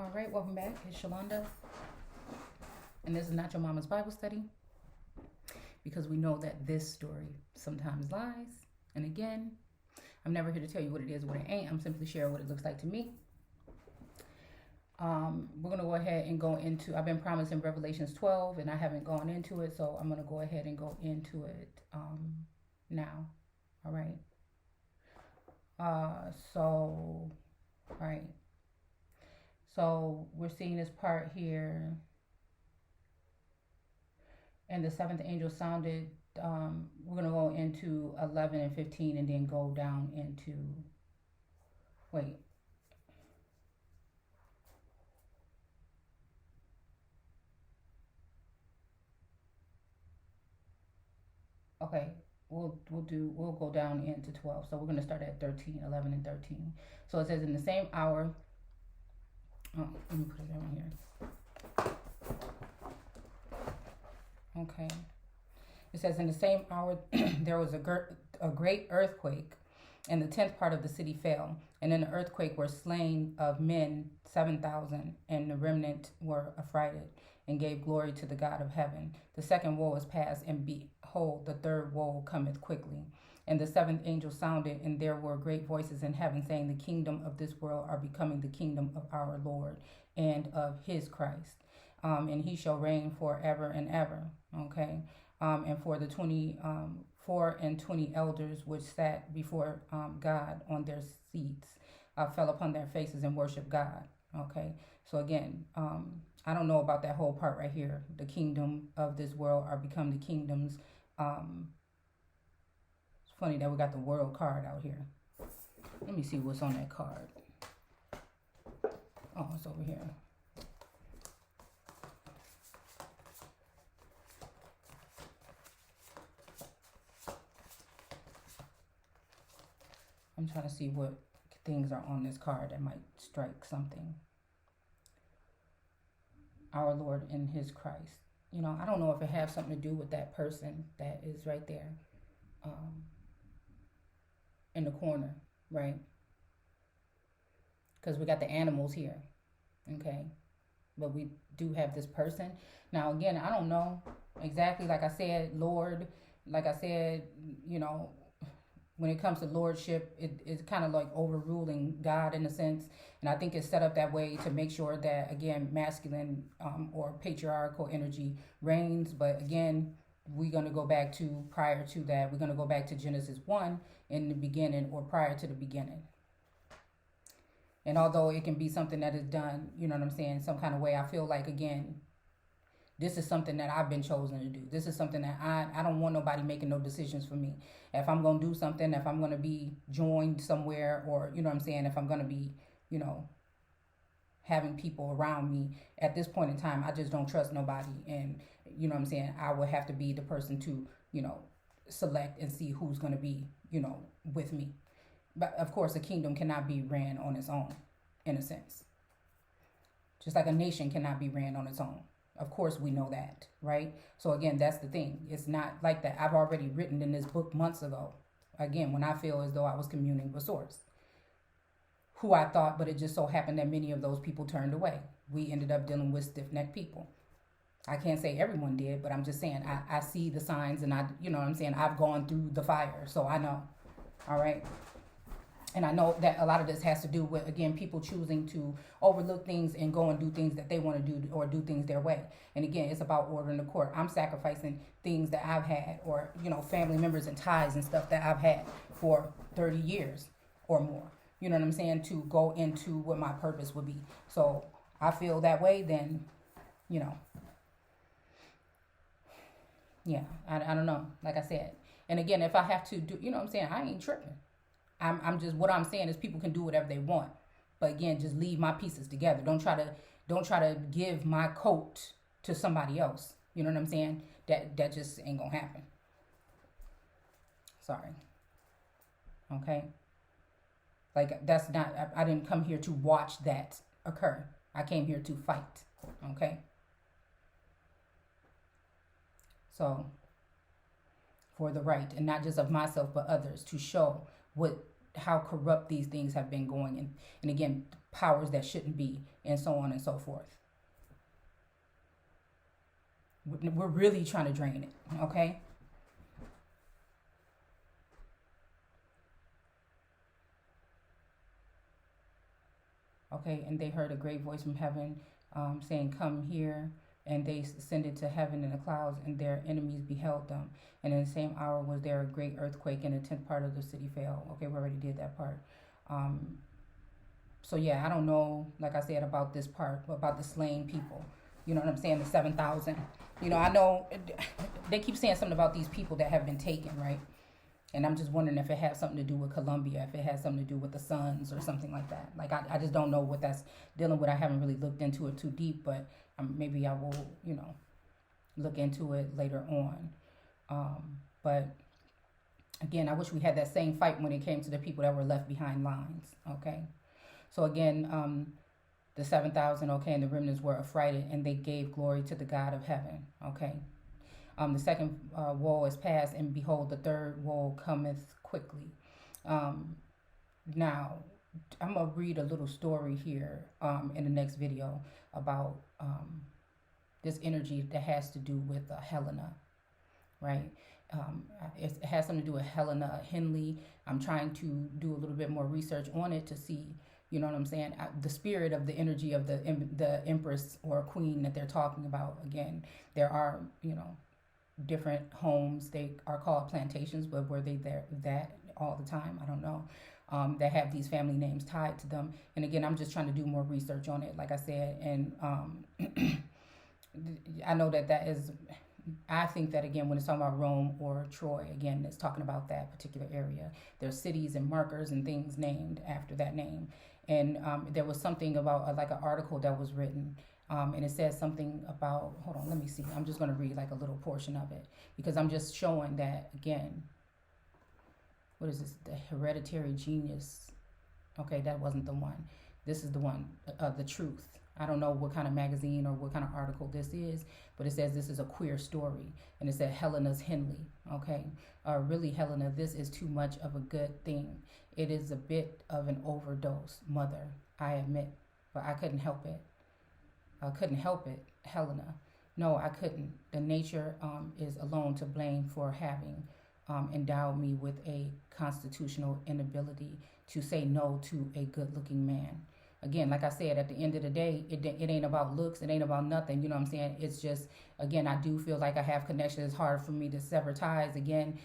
All right, welcome back. It's Shalonda, and this is not your mama's Bible study because we know that this story sometimes lies. And again, I'm never here to tell you what it is or what it ain't. I'm simply sharing what it looks like to me. We're going to go ahead and go into, I've been promising Revelations 12, and I haven't gone into it, so I'm going to go ahead and go into it now. All right. All right. So we're seeing this part here. And the seventh angel sounded. We're going to go into 11 and 15 and then go down into. Wait. Okay. We'll go down into 12. So we're going to start at 13, 11 and 13. So it says in the same hour. Oh, let me put it down here. Okay. It says, in the same hour there was a great earthquake, and the 10th part of the city fell. And in the earthquake were slain of men 7,000, and the remnant were affrighted, and gave glory to the God of heaven. The second woe is past, and behold, the third woe cometh quickly. And the seventh angel sounded, and there were great voices in heaven, saying, the kingdom of this world are becoming the kingdom of our Lord and of his Christ. And he shall reign forever and ever. Okay. And for the 24 and 20 elders which sat before God on their seats fell upon their faces and worshiped God. Okay. So again, I don't know about that whole part right here. The kingdom of this world are become the kingdoms. It's funny that we got the world card out here. Let me see what's on that card. Oh, it's over here. I'm trying to see what things are on this card that might strike something. Our Lord and his Christ. You know, I don't know if it has something to do with that person that is right there in the corner, right? Because we got the animals here, okay? But we do have this person. Now, again, I don't know exactly, like I said, Lord, like I said, you know, when it comes to lordship, it's kind of like overruling God in a sense. And I think it's set up that way to make sure that, again, masculine or patriarchal energy reigns. But again, we're going to go back to prior to that. We're going to go back to Genesis 1 in the beginning or prior to the beginning. And although it can be something that is done, you know what I'm saying, some kind of way, I feel like, again, this is something that I've been chosen to do. This is something that I don't want nobody making no decisions for me. If I'm going to do something, if I'm going to be joined somewhere, or, you know what I'm saying, if I'm going to be, you know, having people around me, at this point in time, I just don't trust nobody. And, you know what I'm saying, I would have to be the person to, you know, select and see who's going to be, you know, with me. But, of course, a kingdom cannot be ran on its own, in a sense. Just like a nation cannot be ran on its own. Of course, we know that, right? So again, that's the thing. It's not like that. I've already written in this book months ago, again, when I feel as though I was communing with Source, who I thought, but it just so happened that many of those people turned away. We ended up dealing with stiff-necked people. I can't say everyone did, but I'm just saying, I see the signs, and I, you know what I'm saying, I've gone through the fire, so I know, all right? And I know that a lot of this has to do with, again, people choosing to overlook things and go and do things that they want to do, or do things their way. And again, it's about order in the court. I'm sacrificing things that I've had, or, you know, family members and ties and stuff that I've had for 30 years or more. You know what I'm saying? To go into what my purpose would be. So I feel that way, then, you know, yeah, I don't know. Like I said. And again, if I have to do, you know what I'm saying, I ain't tripping. I'm just, what I'm saying is people can do whatever they want, but again, just leave my pieces together. Don't try to give my coat to somebody else. You know what I'm saying? That just ain't gonna happen. Sorry. Okay. Like, that's not. I didn't come here to watch that occur. I came here to fight. Okay. So, for the right, and not just of myself but others, to show how corrupt these things have been going. And again, powers that shouldn't be, and so on and so forth. We're really trying to drain it, okay? Okay, and they heard a great voice from heaven saying, "Come here." And they ascended to heaven in the clouds, and their enemies beheld them. And in the same hour was there a great earthquake, and a tenth part of the city fell. Okay, we already did that part. So yeah, I don't know, like I said, about this part, about the slain people. You know what I'm saying? The 7,000. You know, I know they keep saying something about these people that have been taken, right? And I'm just wondering if it has something to do with Colombia, if it has something to do with the Suns or something like that. Like, I just don't know what that's dealing with. I haven't really looked into it too deep, but maybe I will, you know, look into it later on. But again, I wish we had that same fight when it came to the people that were left behind lines, okay? So again, the 7,000, okay, and the remnants were affrighted, and they gave glory to the God of heaven, okay? The second woe is past, and behold, the third woe cometh quickly. Now, I'm going to read a little story here in the next video about this energy that has to do with Helena, right? It has something to do with Helena Henley. I'm trying to do a little bit more research on it to see, you know what I'm saying, the spirit of the energy of the empress or queen that they're talking about. Again, there are, you know, different homes. They are called plantations, but were they there that all the time? I don't know. That have these family names tied to them. And again, I'm just trying to do more research on it, like I said. And I know that is, I think that, again, when it's talking about Rome or Troy, again, it's talking about that particular area. There's cities and markers and things named after that name. And there was something about like an article that was written, and it says something about, hold on, let me see. I'm just going to read like a little portion of it, because I'm just showing that, again, what is this? The Hereditary Genius. Okay, that wasn't the one. This is the one, The Truth. I don't know what kind of magazine or what kind of article this is, but it says this is a queer story. And it said Helena's Henley. Okay, really, Helena, this is too much of a good thing. It is a bit of an overdose, mother, I admit, but I couldn't help it. I couldn't help it, Helena. No, I couldn't. The nature is alone to blame for having endowed me with a constitutional inability to say no to a good-looking man. Again, like I said, at the end of the day, it ain't about looks. It ain't about nothing. You know what I'm saying? It's just, again, I do feel like I have connections. It's hard for me to sever ties. Again,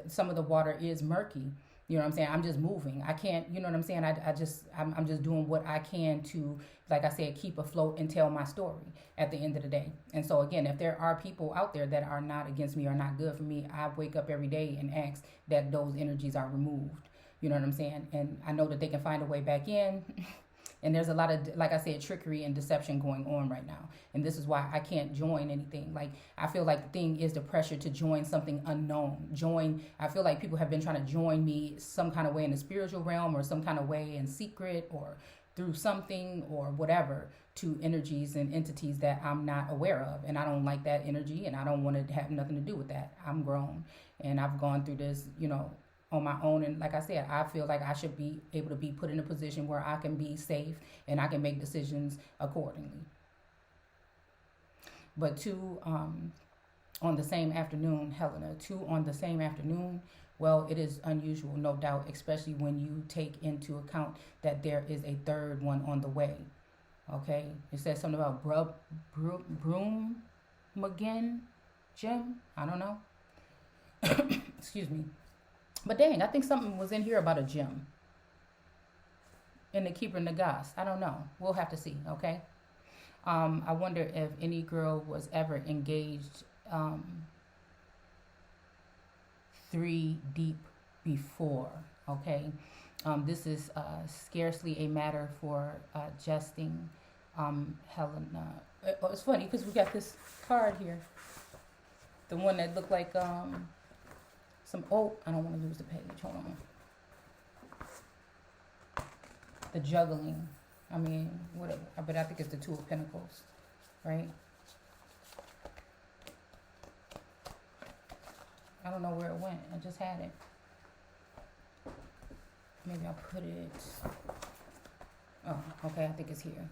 some of the water is murky. You know what I'm saying? I'm just moving. I can't, you know what I'm saying? I'm just doing what I can to, like I said, keep afloat and tell my story at the end of the day. And so again, if there are people out there that are not against me or not good for me, I wake up every day and ask that those energies are removed. You know what I'm saying? And I know that they can find a way back in. And there's a lot of, like I said, trickery and deception going on right now. And this is why I can't join anything. Like, I feel like the thing is the pressure to join something unknown. I feel like people have been trying to join me some kind of way in the spiritual realm, or some kind of way in secret, or through something or whatever, to energies and entities that I'm not aware of. And I don't like that energy, and I don't want to have nothing to do with that. I'm grown, and I've gone through this, you know, on my own. And like I said, I feel like I should be able to be put in a position where I can be safe and I can make decisions accordingly. But two on the same afternoon, Helena, two on the same afternoon, well, it is unusual, no doubt, especially when you take into account that there is a third one on the way. Okay, it says something about Broom again, Jim. I don't know. Excuse me. But dang, I think something was in here about a gym in the Keeper Nagas. I don't know. We'll have to see, okay? I wonder if any girl was ever engaged 3 deep before, okay? This is scarcely a matter for jesting, Helena. It's funny because we got this card here. The one that looked like... I don't want to lose the page. Hold on. The juggling. I mean, whatever. But I think it's the Two of Pentacles, right? I don't know where it went. I just had it. Maybe I'll put it. Oh, okay, I think it's here.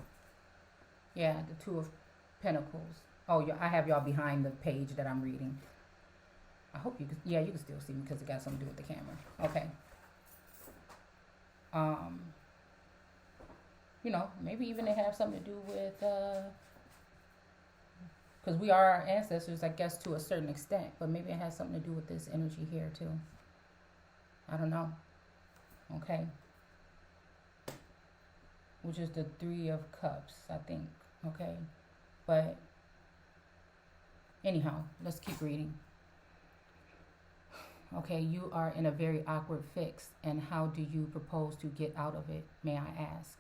Yeah, the Two of Pentacles. Oh, yeah, I have y'all behind the page that I'm reading. I hope you can, yeah, you can still see me because it got something to do with the camera. Okay. Um, maybe even they have something to do with, because we are our ancestors, I guess, to a certain extent, but maybe it has something to do with this energy here too. I don't know. Okay. Which is the Three of Cups, I think. Okay. But anyhow, let's keep reading. Okay, you are in a very awkward fix, and how do you propose to get out of it, may I ask?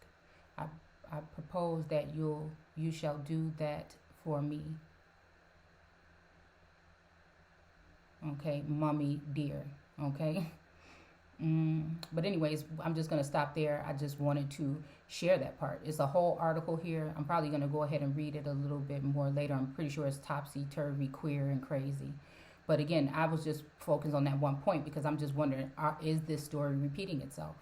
I propose that you shall do that for me. Okay, mommy dear. Okay. But anyways, I'm just going to stop there. I just wanted to share that part. It's a whole article here. I'm probably going to go ahead and read it a little bit more later. I'm pretty sure it's topsy-turvy, queer, and crazy. But again, I was just focused on that one point because I'm just wondering, is this story repeating itself?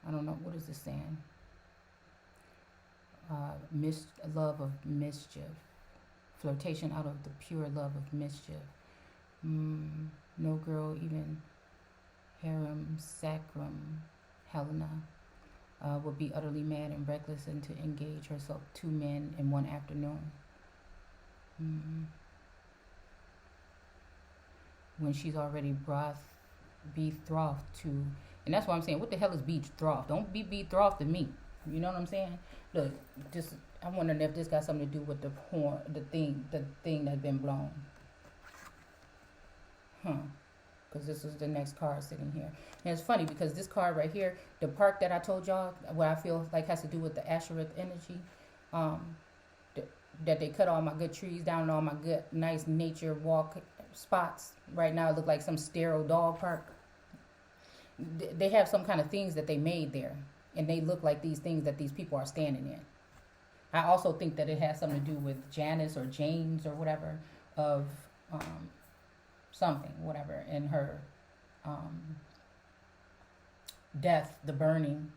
I don't know. What is this saying? Love of mischief. Flirtation out of the pure love of mischief. No girl, even harem sacrum Helena, would be utterly mad and reckless and to engage herself 2 men in one afternoon. When she's already betrothed to, and that's why I'm saying, what the hell is betrothed? Don't be betrothed to me. You know what I'm saying? Look, just I'm wondering if this got something to do with the horn, the thing that's been blown. Because this is the next card sitting here. And it's funny because this card right here, the park that I told y'all, what I feel like has to do with the Ashereth energy, that they cut all my good trees down and all my good, nice nature walk spots. Right now it look like some sterile dog park. They have some kind of things that they made there. And they look like these things that these people are standing in. I also think that it has something to do with Janice or James or whatever of something, whatever, in her death, the burning.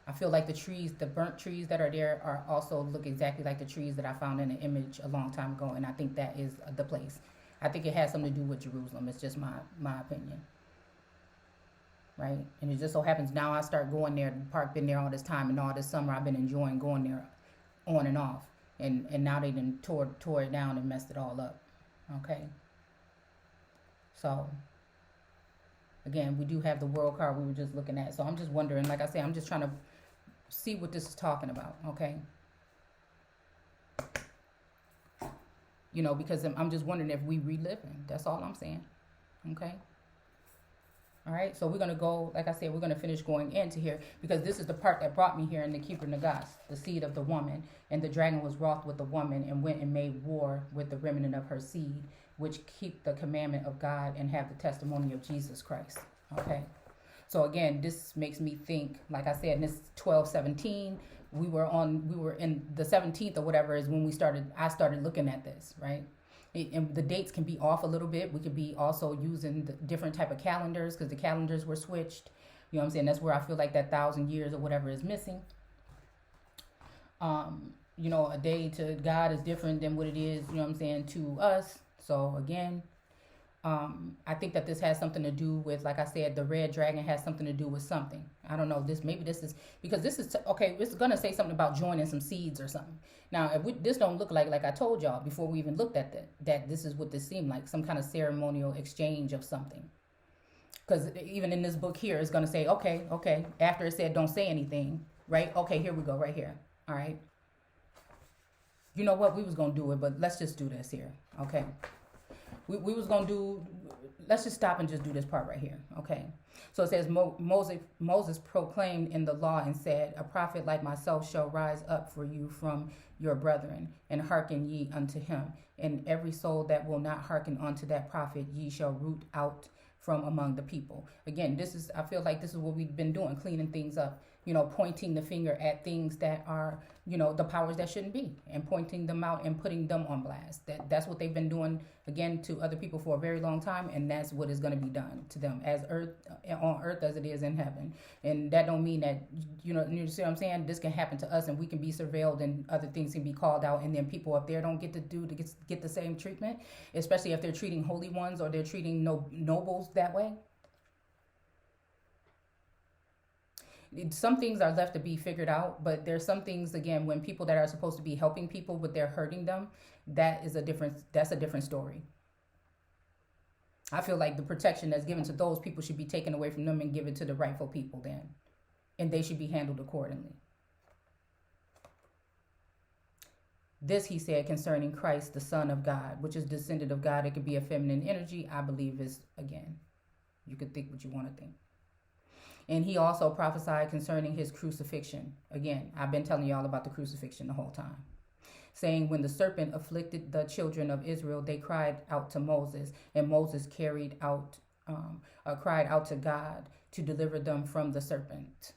I feel like the burnt trees that are there are also look exactly like the trees that I found in an image a long time ago, and I think that is the place. I think it has something to do with Jerusalem. It's just my opinion. Right? And it just so happens now I start going there. The park been there all this time, and all this summer I've been enjoying going there on and off. And now they done tore it down and messed it all up. Okay? So, again, we do have the world card we were just looking at. So I'm just wondering, like I say, I'm just trying to see what this is talking about, okay? Because I'm just wondering if we reliving. That's all I'm saying, okay? All right, so we're going to go, like I said, we're going to finish going into here because this is the part that brought me here in the Keeper Nagas, the seed of the woman. And the dragon was wroth with the woman and went and made war with the remnant of her seed, which keep the commandment of God and have the testimony of Jesus Christ. Okay, so again, this makes me think, like I said, in this 12-17, we were in the 17th or whatever is when I started looking at this, right? And the dates can be off a little bit. We could be also using the different type of calendars because the calendars were switched. You know what I'm saying? That's where I feel like that 1,000 years or whatever is missing. A day to God is different than what it is, you know what I'm saying, to us. So again, I think that this has something to do with, like I said, the red dragon has something to do with something. I don't know. Maybe this is because this is okay. It's gonna say something about joining some seeds or something. Now, if this don't look like I told y'all before we even looked at that this is what this seemed like, some kind of ceremonial exchange of something. Because even in this book here, it's gonna say, okay. After it said don't say anything, right? Okay, here we go, right here. All right. You know what? We was gonna do it, but let's just do this here, okay? We was going to do, let's just stop and just do this part right here, okay? So it says, Moses proclaimed in the law and said, a prophet like myself shall rise up for you from your brethren, and hearken ye unto him. And every soul that will not hearken unto that prophet, ye shall root out from among the people. Again, I feel like this is what we've been doing, cleaning things up. pointing the finger at things that are, the powers that shouldn't be, and pointing them out and putting them on blast. That's what they've been doing, again, to other people for a very long time, and that's what is going to be done to them on earth as it is in heaven. And that don't mean that, you see what I'm saying? This can happen to us, and we can be surveilled, and other things can be called out, and then people up there don't get to get the same treatment, especially if they're treating holy ones or they're treating nobles that way. Some things are left to be figured out, but there's some things, again, when people that are supposed to be helping people but they're hurting them, that's a different story. I feel like the protection that's given to those people should be taken away from them and given to the rightful people then, and they should be handled accordingly. This he said concerning Christ, the Son of God, which is descended of God. It could be a feminine energy. I believe is, again, you could think what you want to think. And he also prophesied concerning his crucifixion. Again, I've been telling y'all about the crucifixion the whole time. Saying, when the serpent afflicted the children of Israel, they cried out to Moses, and Moses cried out to God to deliver them from the serpent.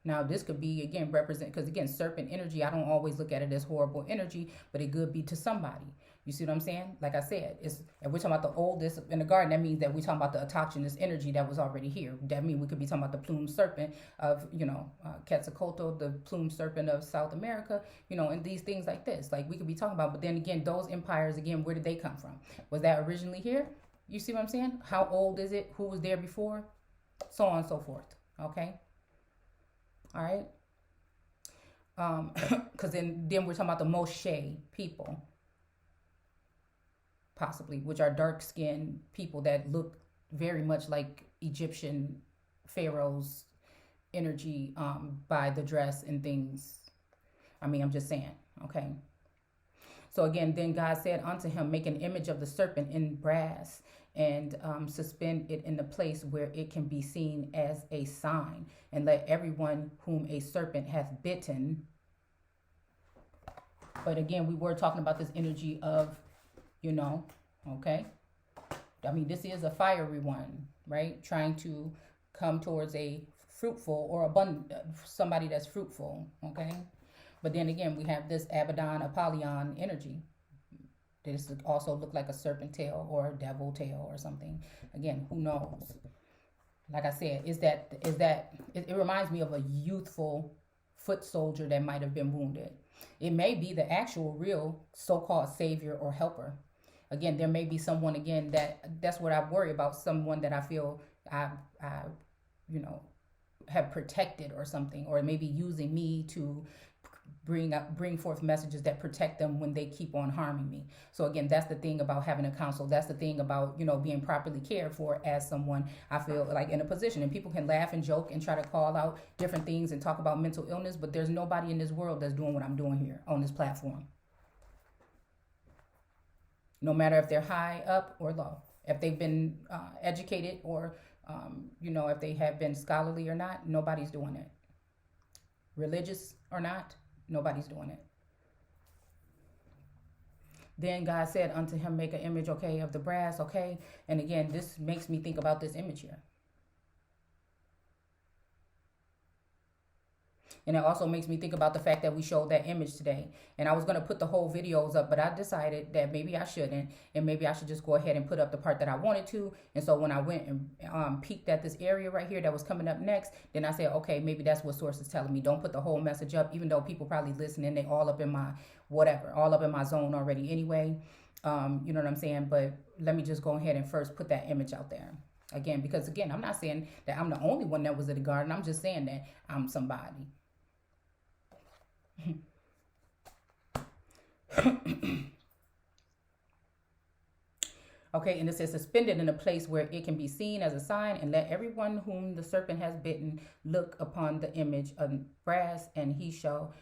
Now, this could be, again, because, again, serpent energy, I don't always look at it as horrible energy, but it could be to somebody. You see what I'm saying? Like I said, if we're talking about the oldest in the garden, that means that we're talking about the autochthonous energy that was already here. That means we could be talking about the plumed serpent of, Quetzalcoatl, the plumed serpent of South America, and these things like this. Like, we could be talking about, but then again, those empires, again, where did they come from? Was that originally here? You see what I'm saying? How old is it? Who was there before? So on and so forth. Okay? All right? Because then we're talking about the Moshe people, possibly, which are dark-skinned people that look very much like Egyptian pharaohs energy by the dress and things. I mean, I'm just saying, okay? So again, then God said unto him, make an image of the serpent in brass and suspend it in the place where it can be seen as a sign, and let everyone whom a serpent hath bitten. But again, we were talking about this energy of, okay? I mean, this is a fiery one, right? Trying to come towards a fruitful or abundant, somebody that's fruitful, okay? But then again, we have this Abaddon, Apollyon energy. This also look like a serpent tail or a devil tail or something. Again, who knows? Like I said, it reminds me of a youthful foot soldier that might have been wounded. It may be the actual real so-called savior or helper. Again, there may be someone, again, that's what I worry about, someone that I feel I have protected or something, or maybe using me to bring forth messages that protect them when they keep on harming me. So again, that's the thing about having a counsel. That's the thing about, being properly cared for as someone, I feel like, in a position. And people can laugh and joke and try to call out different things and talk about mental illness, but there's nobody in this world that's doing what I'm doing here on this platform. No matter if they're high up or low, if they've been educated or, if they have been scholarly or not, nobody's doing it. Religious or not, nobody's doing it. Then God said unto him, make an image, okay, of the brass, okay? And again, this makes me think about this image here. And it also makes me think about the fact that we showed that image today. And I was going to put the whole videos up, but I decided that maybe I shouldn't. And maybe I should just go ahead and put up the part that I wanted to. And so when I went and peeked at this area right here that was coming up next, then I said, okay, maybe that's what Source is telling me. Don't put the whole message up, even though people probably listening. They all up in my whatever, all up in my zone already anyway. You know what I'm saying? But let me just go ahead and first put that image out there. Again, because again, I'm not saying that I'm the only one that was at the garden. I'm just saying that I'm somebody. Okay, and it says suspended in a place where it can be seen as a sign, and let everyone whom the serpent has bitten look upon the image of brass, and he shall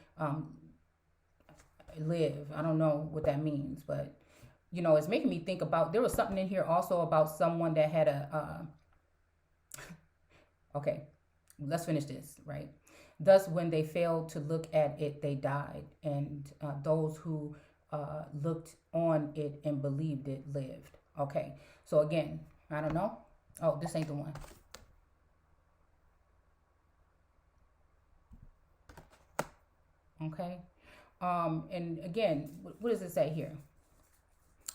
live. I don't know what that means, but it's making me think about, there was something in here also about someone that had a okay, let's finish this, right? Thus, when they failed to look at it, they died. And those who looked on it and believed it lived. Okay. So again, I don't know. Oh, this ain't the one. Okay. And again, what does it say here?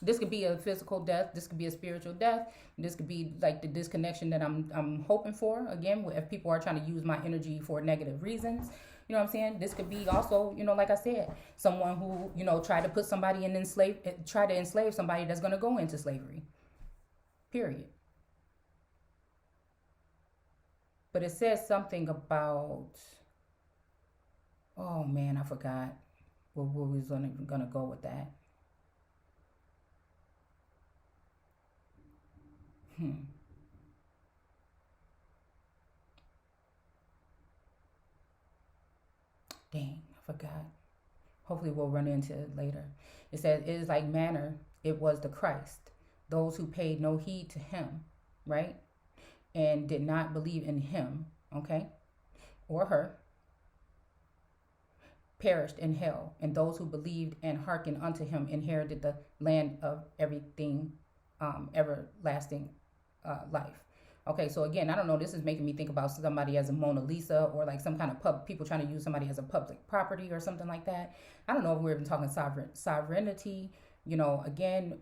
This could be a physical death. This could be a spiritual death. This could be like the disconnection that I'm hoping for. Again, if people are trying to use my energy for negative reasons, you know what I'm saying? This could be also, like I said, someone who, tried to put somebody try to enslave somebody that's going to go into slavery. Period. But it says something about, oh man, I forgot where we was gonna go with that. Hmm. Dang, I forgot. Hopefully we'll run into it later. It says, it is like manner, it was the Christ, those who paid no heed to him, right? And did not believe in him, okay, or her, perished in hell, and those who believed and hearkened unto him inherited the land of everything, everlasting life. Okay, so again, I don't know. This is making me think about somebody as a Mona Lisa, or like some kind of people trying to use somebody as a public property or something like that. I don't know if we're even talking sovereignty. Again,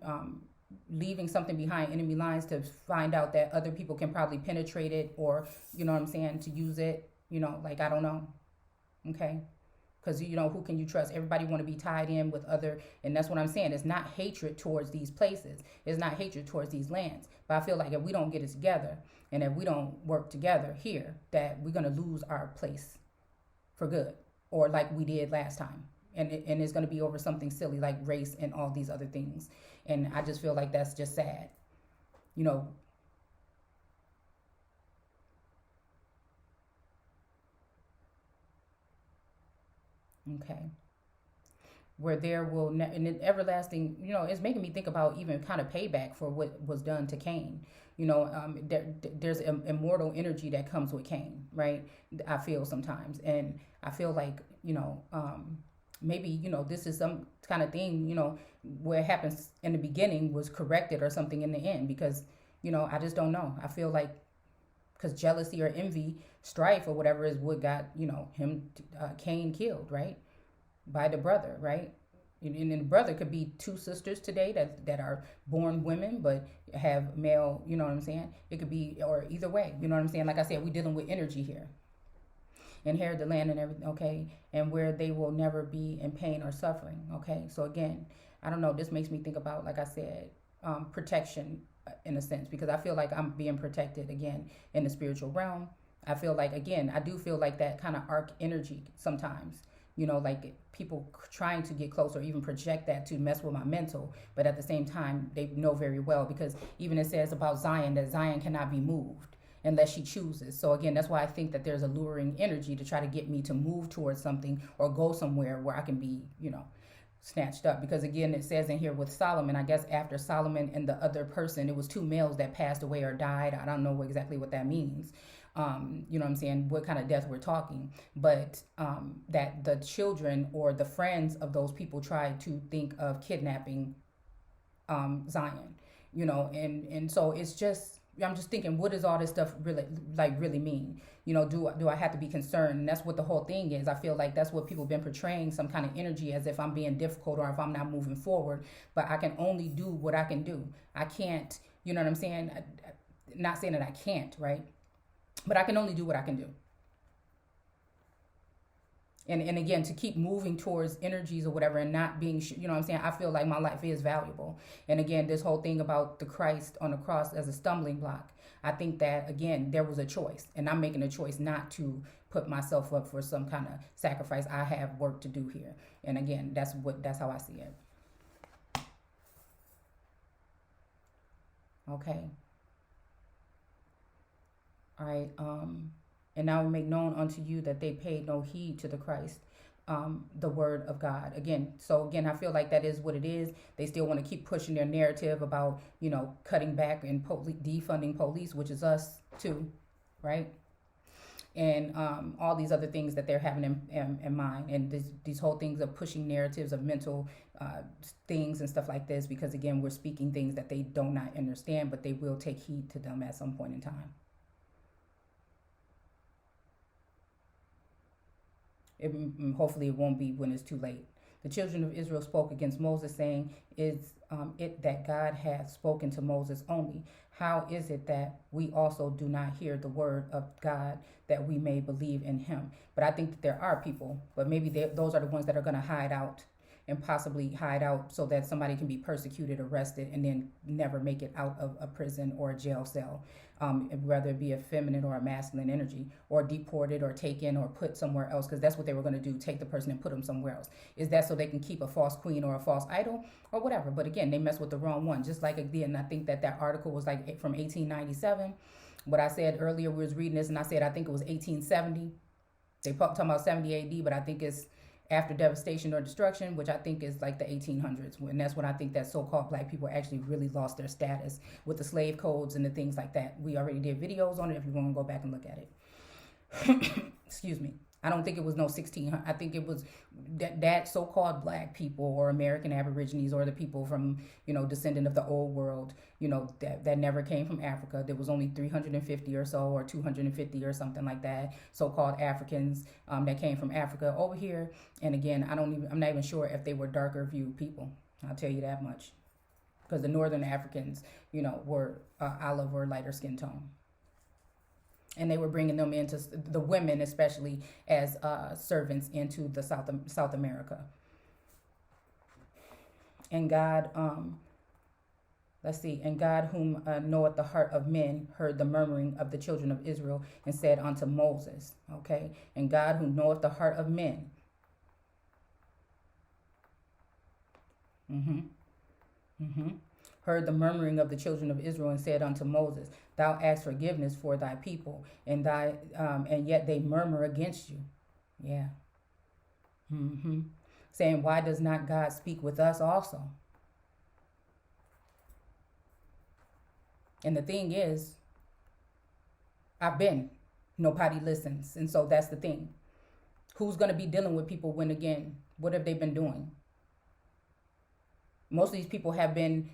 leaving something behind enemy lines to find out that other people can probably penetrate it, or you know what I'm saying, to use it. Like I don't know. Okay, because who can you trust? Everybody want to be tied in with other, and that's what I'm saying. It's not hatred towards these places. It's not hatred towards these lands. But I feel like if we don't get it together, and if we don't work together here, that we're going to lose our place for good, or like we did last time. And it's going to be over something silly like race and all these other things. And I just feel like that's just sad. you know okay, where there will and an everlasting, it's making me think about even kind of payback for what was done to Cain. There's immortal energy that comes with Cain, right? I feel sometimes, and I feel like, maybe, this is some kind of thing, where it happens in the beginning was corrected or something in the end, because I just don't know. I feel like because jealousy or envy, strife or whatever is what got him, Cain, killed, right, by the brother, right? And the brother could be two sisters today that are born women but have male, you know what I'm saying? It could be, or either way, you know what I'm saying? Like I said, we're dealing with energy here. Inherit the land and everything, okay? And where they will never be in pain or suffering, okay? So again, I don't know. This makes me think about, like I said, protection, in a sense, because I feel like I'm being protected again in the spiritual realm. I feel like, again, I do feel like that kind of arc energy sometimes, like people trying to get close or even project that to mess with my mental. But at the same time, they know very well, because even it says about Zion that Zion cannot be moved unless she chooses. So again, that's why I think that there's alluring energy to try to get me to move towards something or go somewhere where I can be, snatched up. Because again, it says in here with Solomon, I guess after Solomon and the other person, it was two males that passed away or died. I don't know exactly what that means. You know what I'm saying, what kind of death we're talking, but that the children or the friends of those people tried to think of kidnapping Zion, and so it's just, I'm just thinking, what does all this stuff really mean? Do I have to be concerned? And that's what the whole thing is. I feel like that's what people have been portraying, some kind of energy, as if I'm being difficult or if I'm not moving forward. But I can only do what I can do. I can't, you know what I'm saying? Not saying that I can't, right? But I can only do what I can do. And again, to keep moving towards energies or whatever, and not being, what I'm saying, I feel like my life is valuable. And again, this whole thing about the Christ on the cross as a stumbling block, I think that, again, there was a choice, and I'm making a choice not to put myself up for some kind of sacrifice. I have work to do here. And again, that's how I see it. Okay. All right. And now we make known unto you that they paid no heed to the Christ, the word of God. Again, so again, I feel like that is what it is. They still want to keep pushing their narrative about, cutting back and defunding police, which is us too, right? And all these other things that they're having in mind. And these whole things of pushing narratives of mental things and stuff like this, because again, we're speaking things that they do not understand, but they will take heed to them at some point in time. Hopefully it won't be when it's too late. The children of Israel spoke against Moses, saying, "Is it that God hath spoken to Moses only? How is it that we also do not hear the word of God, that we may believe in him?" But I think that there are people, but maybe those are the ones that are going to hide out and possibly hide out so that somebody can be persecuted, arrested, and then never make it out of a prison or a jail cell, whether it be a feminine or a masculine energy, or deported or taken or put somewhere else, because that's what they were going to do, take the person and put them somewhere else. Is that so they can keep a false queen or a false idol or whatever? But again, they mess with the wrong one. Just like, again, I think that article was like from 1897. What I said earlier, we was reading this, and I said I think it was 1870. They talking about 70 AD, but I think it's after devastation or destruction, which I think is like the 1800s. And that's when I think that so-called black people actually really lost their status with the slave codes and the things like that. We already did videos on it if you want to go back and look at it. Excuse me. I don't think it was no 1600. I think it was that so-called black people or American Aborigines or the people from, descendant of the old world, that never came from Africa. There was only 350 or so, or 250 or something like that, so-called Africans that came from Africa over here. And again, I'm not even sure if they were darker viewed people. I'll tell you that much. Because the Northern Africans, were olive or lighter skin tone. And they were bringing them into, the women especially, as servants into the South America. And God, and God, whom knoweth the heart of men, heard the murmuring of the children of Israel, and said unto Moses, okay? And God, who knoweth the heart of men, heard the murmuring of the children of Israel, and said unto Moses, thou ask forgiveness for thy people, and yet they murmur against you. Yeah. Saying, why does not God speak with us also? And the thing is, nobody listens. And so that's the thing. Who's going to be dealing with people when, again, what have they been doing? Most of these people have been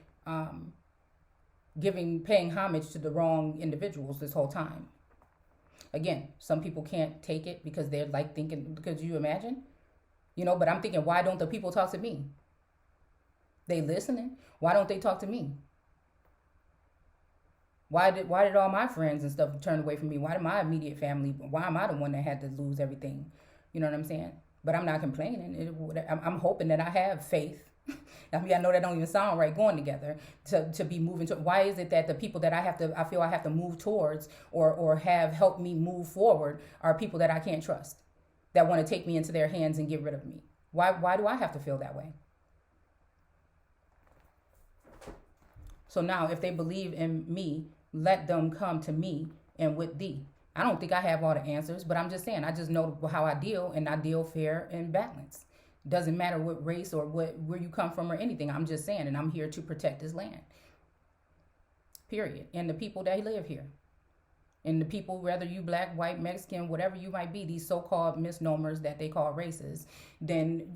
paying homage to the wrong individuals this whole time. Again, some people can't take it because they're like thinking, because you imagine, but I'm thinking, why don't the people talk to me? They listening. Why don't they talk to me? Why did all my friends and stuff turn away from me? Why did my immediate family, why am I the one that had to lose everything? You know what I'm saying? But I'm not complaining. I'm hoping that I have faith. I mean, I know that don't even sound right going together to be moving to. Why is it that the people that I feel I have to move towards or have helped me move forward are people that I can't trust, that want to take me into their hands and get rid of me? Why do I have to feel that way? So now if they believe in me, let them come to me and with thee. I don't think I have all the answers, but I'm just saying, I just know how I deal, and I deal fair and balanced. Doesn't matter what race or where you come from or anything. I'm just saying, and I'm here to protect this land. Period. And the people that live here. And the people, whether you black, white, Mexican, whatever you might be, these so-called misnomers that they call races, then,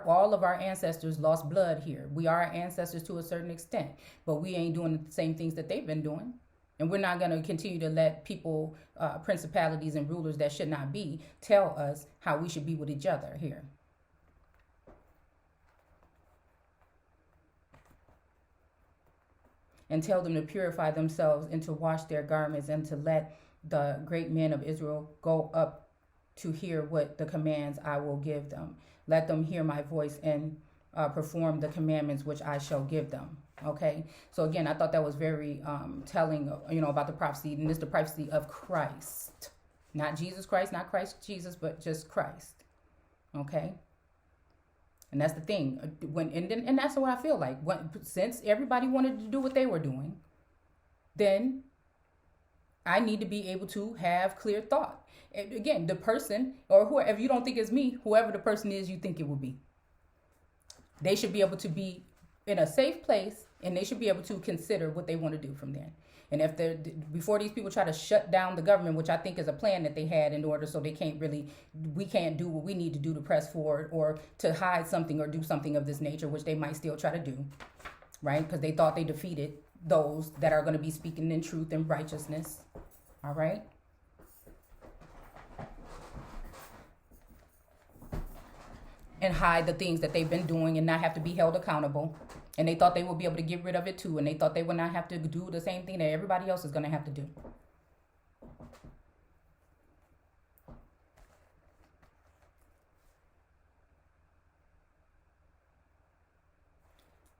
all of our ancestors lost blood here. We are our ancestors to a certain extent, but we ain't doing the same things that they've been doing. And we're not going to continue to let people, principalities and rulers that should not be, tell us how we should be with each other here. And tell them to purify themselves and to wash their garments, and to let the great men of Israel go up to hear what the commands I will give them. Let them hear my voice and perform the commandments which I shall give them. Okay. So again, I thought that was very telling, about the prophecy. And this is the prophecy of Christ, not Jesus Christ, not Christ Jesus, but just Christ. Okay. And that's the thing. And that's what I feel like. Since everybody wanted to do what they were doing, then I need to be able to have clear thought. And again, the person, or whoever, if you don't think it's me, whoever the person is you think it will be, they should be able to be in a safe place, and they should be able to consider what they want to do from there. And before these people try to shut down the government, which I think is a plan that they had in order so we can't do what we need to do to press forward, or to hide something or do something of this nature, which they might still try to do, right? Because they thought they defeated those that are going to be speaking in truth and righteousness, all right? and hide the things that they've been doing and not have to be held accountable. And they thought they would be able to get rid of it too. And they thought they would not have to do the same thing that everybody else is going to have to do.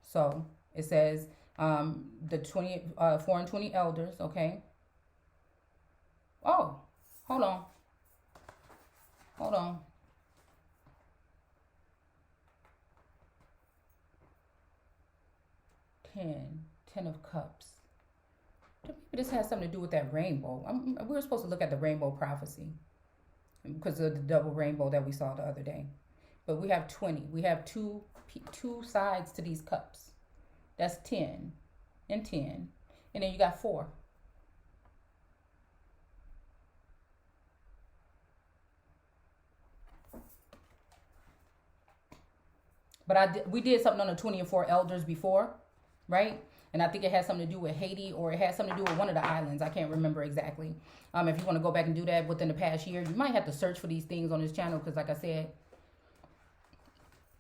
So it says the 4 and 20 elders, okay? Oh, hold on. Hold on. Ten of cups. Maybe this has something to do with that rainbow. We were supposed to look at the rainbow prophecy because of the double rainbow that we saw the other day. But we have 20. We have two sides to these cups. That's 10 and 10. And then you got 4. But we did something on the 20 and 4 elders before, right? And I think it has something to do with Haiti, or it has something to do with one of the islands. I can't remember exactly. If you want to go back and do that within the past year, you might have to search for these things on this channel because, like I said,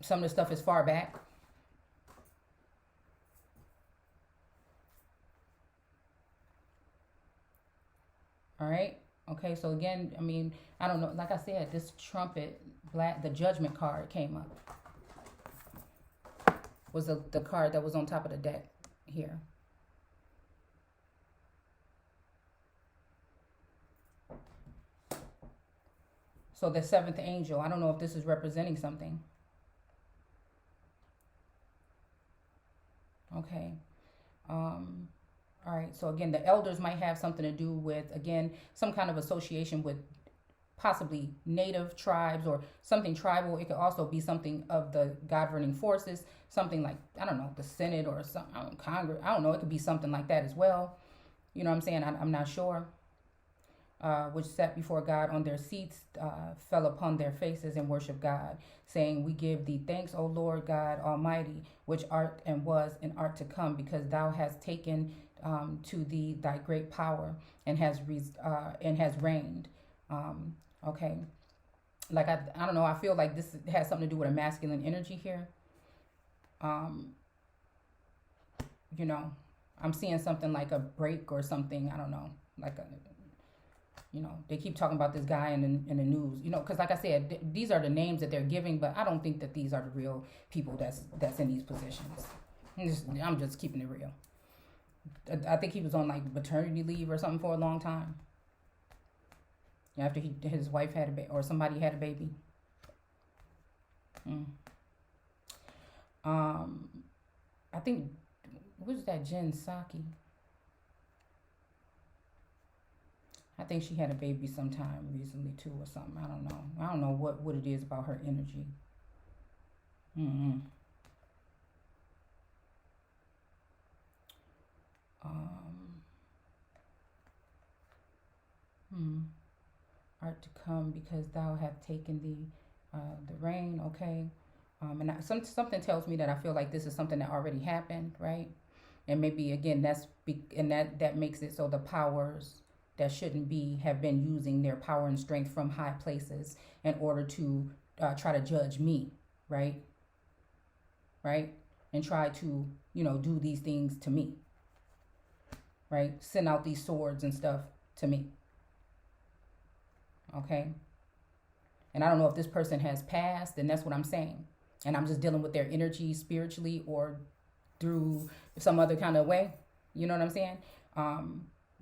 some of the stuff is far back. All right. Okay. So again, I mean, I don't know. Like I said, this trumpet, the judgment card came up. Was the card that was on top of the deck here. So the 7th angel, I don't know if this is representing something. Okay. All right. So again, the elders might have something to do with, again, some kind of association with possibly native tribes or something tribal. It could also be something of the governing forces, something like, I don't know, the Senate or some Congress. I don't know. It could be something like that as well. You know what I'm saying? I'm not sure. Which sat before God on their seats, fell upon their faces and worship God, saying, we give thee thanks, O Lord God Almighty, which art and was and art to come, because thou hast taken to thee thy great power and has reigned. Okay. Like, I don't know. I feel like this has something to do with a masculine energy here. You know, I'm seeing something like a break or something. I don't know. Like they keep talking about this guy in the news, because like I said, these are the names that they're giving, but I don't think that these are the real people that's in these positions. I'm just keeping it real. I think he was on like maternity leave or something for a long time. After his wife had a baby, or somebody had a baby. I think, what is that, Jen Psaki? I think she had a baby sometime recently too, or something. I don't know. I don't know what it is about her energy. Art to come, because thou have taken the rain. Okay. And something tells me that I feel like this is something that already happened, right? And maybe again that makes it so the powers that shouldn't be have been using their power and strength from high places in order to try to judge me, right? And try to do these things to me, right? Send out these swords and stuff to me. Okay. And I don't know if this person has passed, and that's what I'm saying. And I'm just dealing with their energy spiritually or through some other kind of way. You know what I'm saying?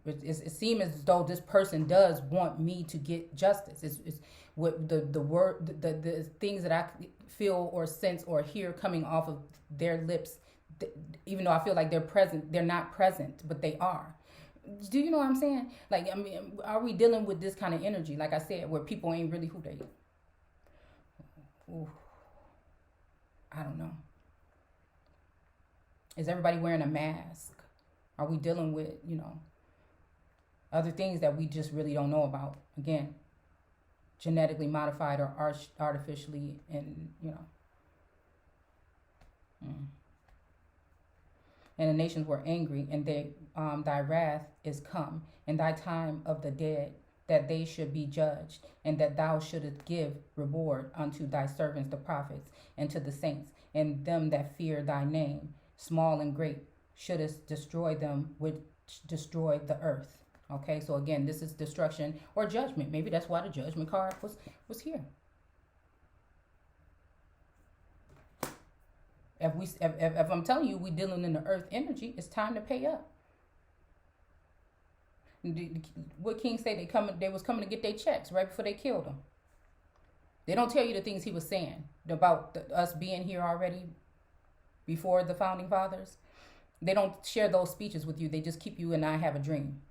It seems as though this person does want me to get justice. It's what the things that I feel or sense or hear coming off of their lips, even though I feel like they're not present, but they are. Do you know what I'm saying? Like, I mean, are we dealing with this kind of energy, like I said, where people ain't really who they are? Ooh, I don't know. Is everybody wearing a mask? Are we dealing with, other things that we just really don't know about? Again, genetically modified or artificially, and, And the nations were angry, and thy wrath is come, and thy time of the dead that they should be judged, and that thou shouldest give reward unto thy servants the prophets, and to the saints, and them that fear thy name, small and great, shouldest destroy them which destroy the earth. Okay, so again, this is destruction or judgment. Maybe that's why the judgment card was here. If I'm telling you we dealing in the earth energy, it's time to pay up. What King say? They was coming to get their checks right before they killed him. They don't tell you the things he was saying about us being here already before the founding fathers. They don't share those speeches with you. They just keep you and I have a dream,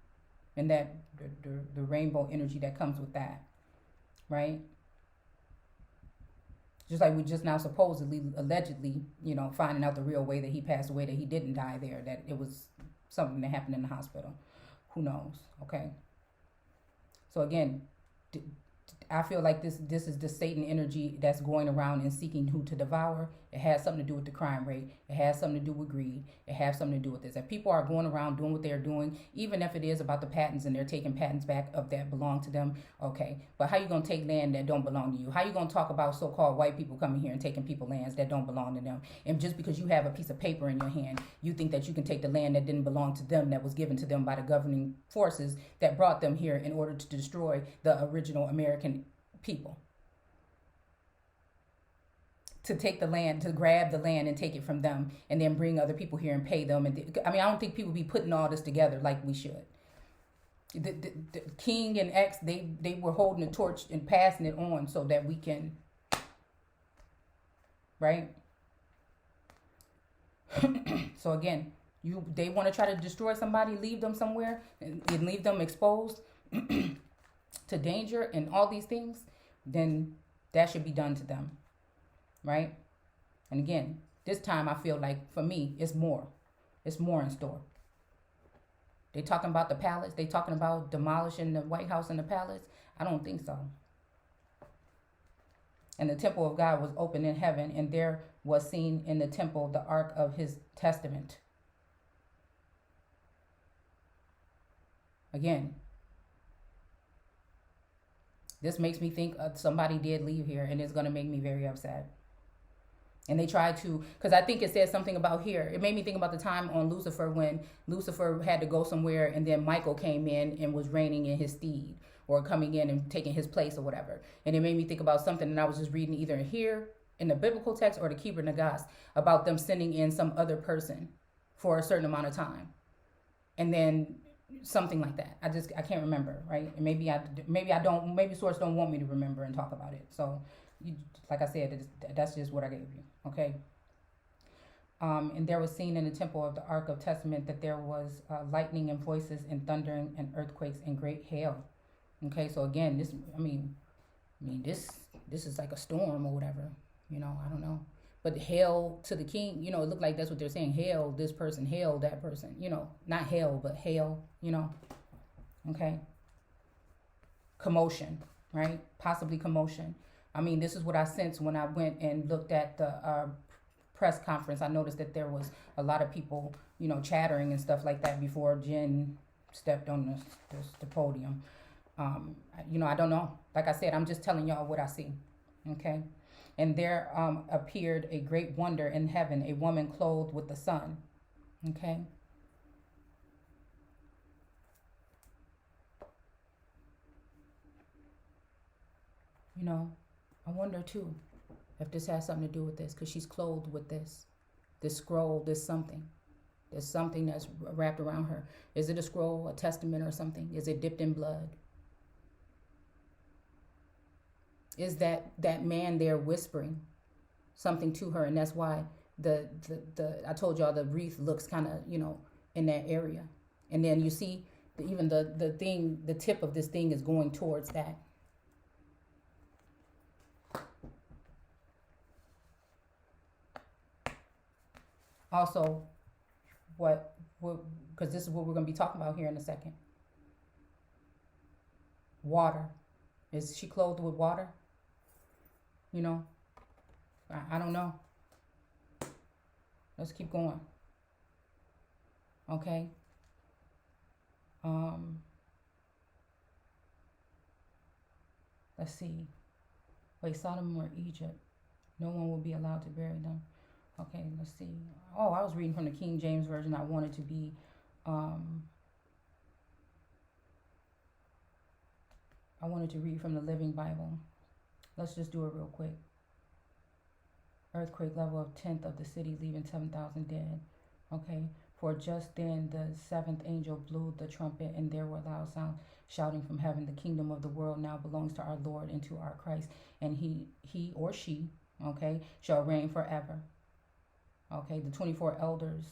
and that the rainbow energy that comes with that, right? Just like we just now supposedly, allegedly, finding out the real way that he passed away, that he didn't die there, that it was something that happened in the hospital. Who knows? Okay. So again, I feel like this is the Satan energy that's going around and seeking who to devour. It has something to do with the crime rate. It has something to do with greed. It has something to do with this. If people are going around doing what they're doing, even if it is about the patents and they're taking patents back of that belong to them, okay. But how you going to take land that don't belong to you? How you going to talk about so-called white people coming here and taking people lands that don't belong to them? And just because you have a piece of paper in your hand, you think that you can take the land that didn't belong to them, that was given to them by the governing forces that brought them here in order to destroy the original American people, to take the land, to grab the land and take it from them, and then bring other people here and pay them. And I don't think people be putting all this together like we should. The King and X, they were holding the torch and passing it on so that we can, right? So again, they want to try to destroy somebody, leave them somewhere, and leave them exposed to danger and all these things, then that should be done to them, right? And again, this time I feel like for me, it's more in store. They talking about the palace. They talking about demolishing the White House and the palace. I don't think so. And the temple of God was open in heaven, and there was seen in the temple the ark of his testament. Again, this makes me think somebody did leave here, and it's going to make me very upset. And they tried to, because I think it says something about here. It made me think about the time on Lucifer when Lucifer had to go somewhere, and then Michael came in and was reigning in his steed, or coming in and taking his place or whatever. And it made me think about something, and I was just reading either here in the biblical text or the Kibra Nagas about them sending in some other person for a certain amount of time. And then something like that. I can't remember, right? And maybe source don't want me to remember and talk about it. So, like I said, that's just what I gave you, okay? And there was seen in the temple of the Ark of Testament that there was lightning and voices and thundering and earthquakes and great hail. Okay, so again, this is like a storm or whatever. I don't know. But hail to the king, it looked like that's what they're saying. Hail this person, hail that person. Not hail, but hail, Okay. Commotion, right? Possibly commotion. This is what I sensed when I went and looked at the press conference. I noticed that there was a lot of people, chattering and stuff like that before Jen stepped on the podium. I don't know. Like I said, I'm just telling y'all what I see. Okay. And there appeared a great wonder in heaven, a woman clothed with the sun. Okay. I wonder too if this has something to do with this, because she's clothed with this scroll, this something. There's something that's wrapped around her. Is it a scroll, a testament or something? Is it dipped in blood? Is that man there whispering something to her, and that's why the I told y'all the wreath looks kind of in that area, and then you see even the tip of this thing is going towards that. Also, because this is what we're going to be talking about here in a second. Water. Is she clothed with water? I don't know. Let's keep going. Okay. Let's see. Wait, Sodom or Egypt? No one will be allowed to bury them. Okay, let's see. Oh, I was reading from the King James Version. I wanted to be, I wanted to read from the Living Bible. Let's just do it real quick. Earthquake level of 10th of the city, leaving 7,000 dead. Okay, for just then the seventh angel blew the trumpet, and there were loud sounds shouting from heaven, the kingdom of the world now belongs to our Lord and to our Christ, and he or she, okay, shall reign forever. Okay, the 24 elders.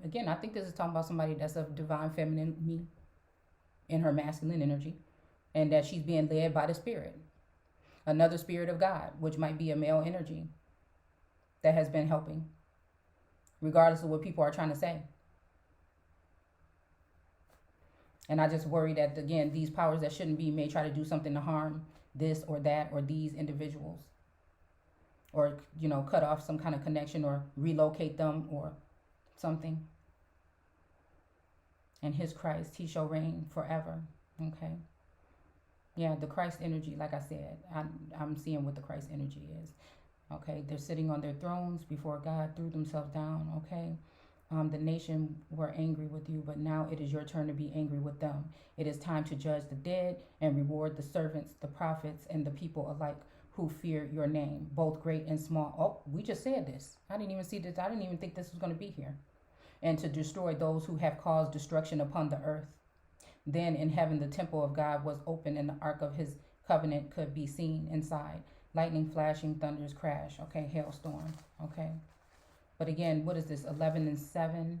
Again, I think this is talking about somebody that's of divine feminine me in her masculine energy, and that she's being led by the Spirit. Another Spirit of God, which might be a male energy that has been helping, regardless of what people are trying to say. And I just worry that, again, these powers that shouldn't be may try to do something to harm this or that or these individuals, or, you know, cut off some kind of connection or relocate them or something. And his Christ, he shall reign forever. Okay. Yeah, the Christ energy, like I said, I'm seeing what the Christ energy is. Okay, they're sitting on their thrones before God, threw themselves down. Okay, the nation were angry with you, but now it is your turn to be angry with them. It is time to judge the dead and reward the servants, the prophets, and the people alike who fear your name, both great and small. Oh, we just said this. I didn't even see this. I didn't even think this was going to be here. And to destroy those who have caused destruction upon the earth. Then in heaven, the temple of God was open, and the ark of his covenant could be seen inside. Lightning flashing, thunders crash. Okay, hailstorm. Okay. But again, what is this? 11 and 7.